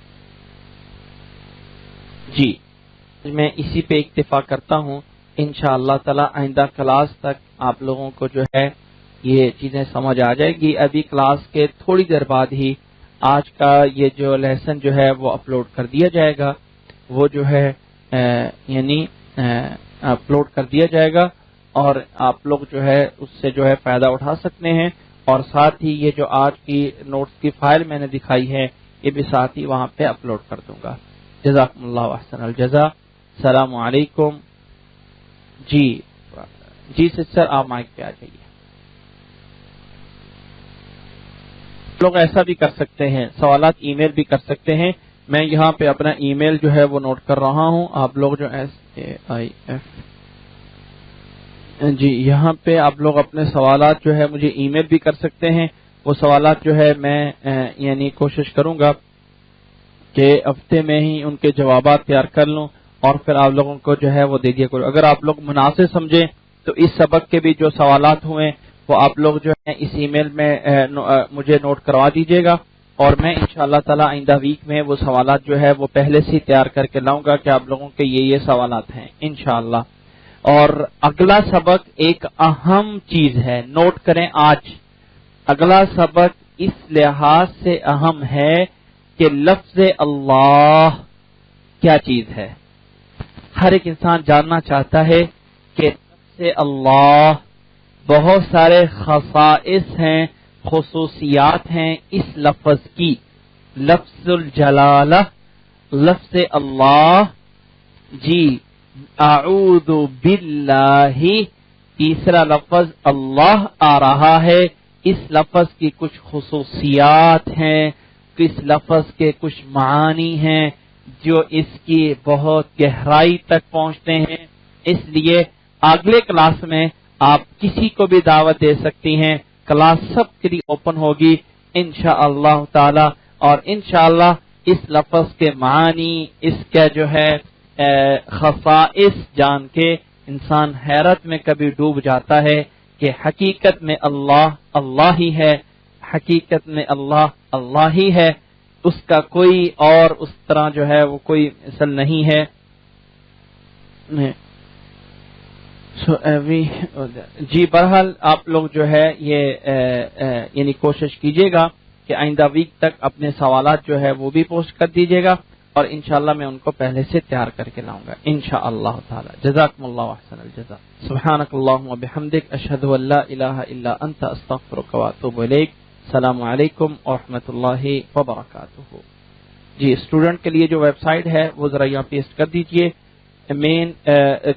جی میں اسی پہ اکتفا کرتا ہوں. انشاءاللہ تعالیٰ آئندہ کلاس تک آپ لوگوں کو جو ہے یہ چیزیں سمجھ آ جائے گی. ابھی کلاس کے تھوڑی دیر بعد ہی آج کا یہ جو لیسن جو ہے وہ اپلوڈ کر دیا جائے گا، وہ جو ہے یعنی اپلوڈ کر دیا جائے گا اور آپ لوگ جو ہے اس سے جو ہے فائدہ اٹھا سکتے ہیں. اور ساتھ ہی یہ جو آج کی نوٹس کی فائل میں نے دکھائی ہے یہ بھی ساتھ ہی وہاں پہ اپلوڈ کر دوں گا. جزاکم اللہ احسن الجزا. السلام علیکم. جی سسٹر آپ مائک پہ آ جائیے. لوگ ایسا بھی کر سکتے ہیں، سوالات ای میل بھی کر سکتے ہیں. میں یہاں پہ اپنا ای میل جو ہے وہ نوٹ کر رہا ہوں. آپ لوگ جو SAIF جی یہاں پہ آپ لوگ اپنے سوالات جو ہے مجھے ای میل بھی کر سکتے ہیں. وہ سوالات جو ہے میں یعنی کوشش کروں گا کہ ہفتے میں ہی ان کے جوابات تیار کر لوں اور پھر آپ لوگوں کو جو ہے وہ دے دیا کروں. اگر آپ لوگ مناسب سمجھیں تو اس سبق کے بھی جو سوالات ہوئے وہ آپ لوگ جو ہے اس ای میل میں مجھے نوٹ کروا دیجیے گا اور میں انشاءاللہ تعالی آئندہ ویک میں وہ سوالات جو ہے وہ پہلے سے تیار کر کے لاؤں گا کہ آپ لوگوں کے یہ سوالات ہیں انشاءاللہ. اور اگلا سبق ایک اہم چیز ہے، نوٹ کریں. آج اگلا سبق اس لحاظ سے اہم ہے کہ لفظ اللہ کیا چیز ہے. ہر ایک انسان جاننا چاہتا ہے کہ لفظ اللہ بہت سارے خصائص ہیں، خصوصیات ہیں اس لفظ کی. لفظ الجلالہ، لفظ اللہ. جی اعوذ باللہ، تیسرا لفظ اللہ آ رہا ہے. اس لفظ کی کچھ خصوصیات ہیں، اس لفظ کے کچھ معانی ہیں جو اس کی بہت گہرائی تک پہنچتے ہیں. اس لیے اگلے کلاس میں آپ کسی کو بھی دعوت دے سکتی ہیں، کلاس سب کے لیے اوپن ہوگی انشاءاللہ تعالی. اور انشاءاللہ اس لفظ کے معانی، اس کا جو ہے خصائص جان کے انسان حیرت میں کبھی ڈوب جاتا ہے کہ حقیقت میں اللہ اللہ ہی ہے، حقیقت میں اللہ اللہ ہی ہے، اس کا کوئی اور اس طرح جو ہے وہ کوئی مثل نہیں ہے. جی بہرحال آپ لوگ جو ہے یہ یعنی کوشش کیجیے گا کہ آئندہ ویک تک اپنے سوالات جو ہے وہ بھی پوسٹ کر دیجیے گا، اور انشاءاللہ میں ان کو پہلے سے تیار کر کے لاؤں گا انشاءاللہ تعالی. جزاکم اللہ احسن الجزاء. سبحانک اللہم و بحمدک، اشہد ان لا الہ الا انت، استغفرک و اتوب الیک. السلام علیکم ورحمۃ اللہ وبرکاتہ. جی اسٹوڈنٹ کے لیے جو ویب سائٹ ہے وہ ذرا یہاں پیسٹ کر دیجئے. مین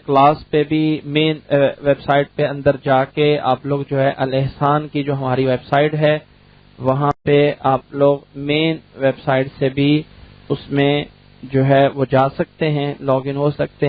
کلاس پہ بھی مین ویب سائٹ پہ اندر جا کے آپ لوگ جو ہے الاحسان کی جو ہماری ویب سائٹ ہے وہاں پہ آپ لوگ مین ویب سائٹ سے بھی اس میں جو ہے وہ جا سکتے ہیں، لاگ ان ہو سکتے ہیں.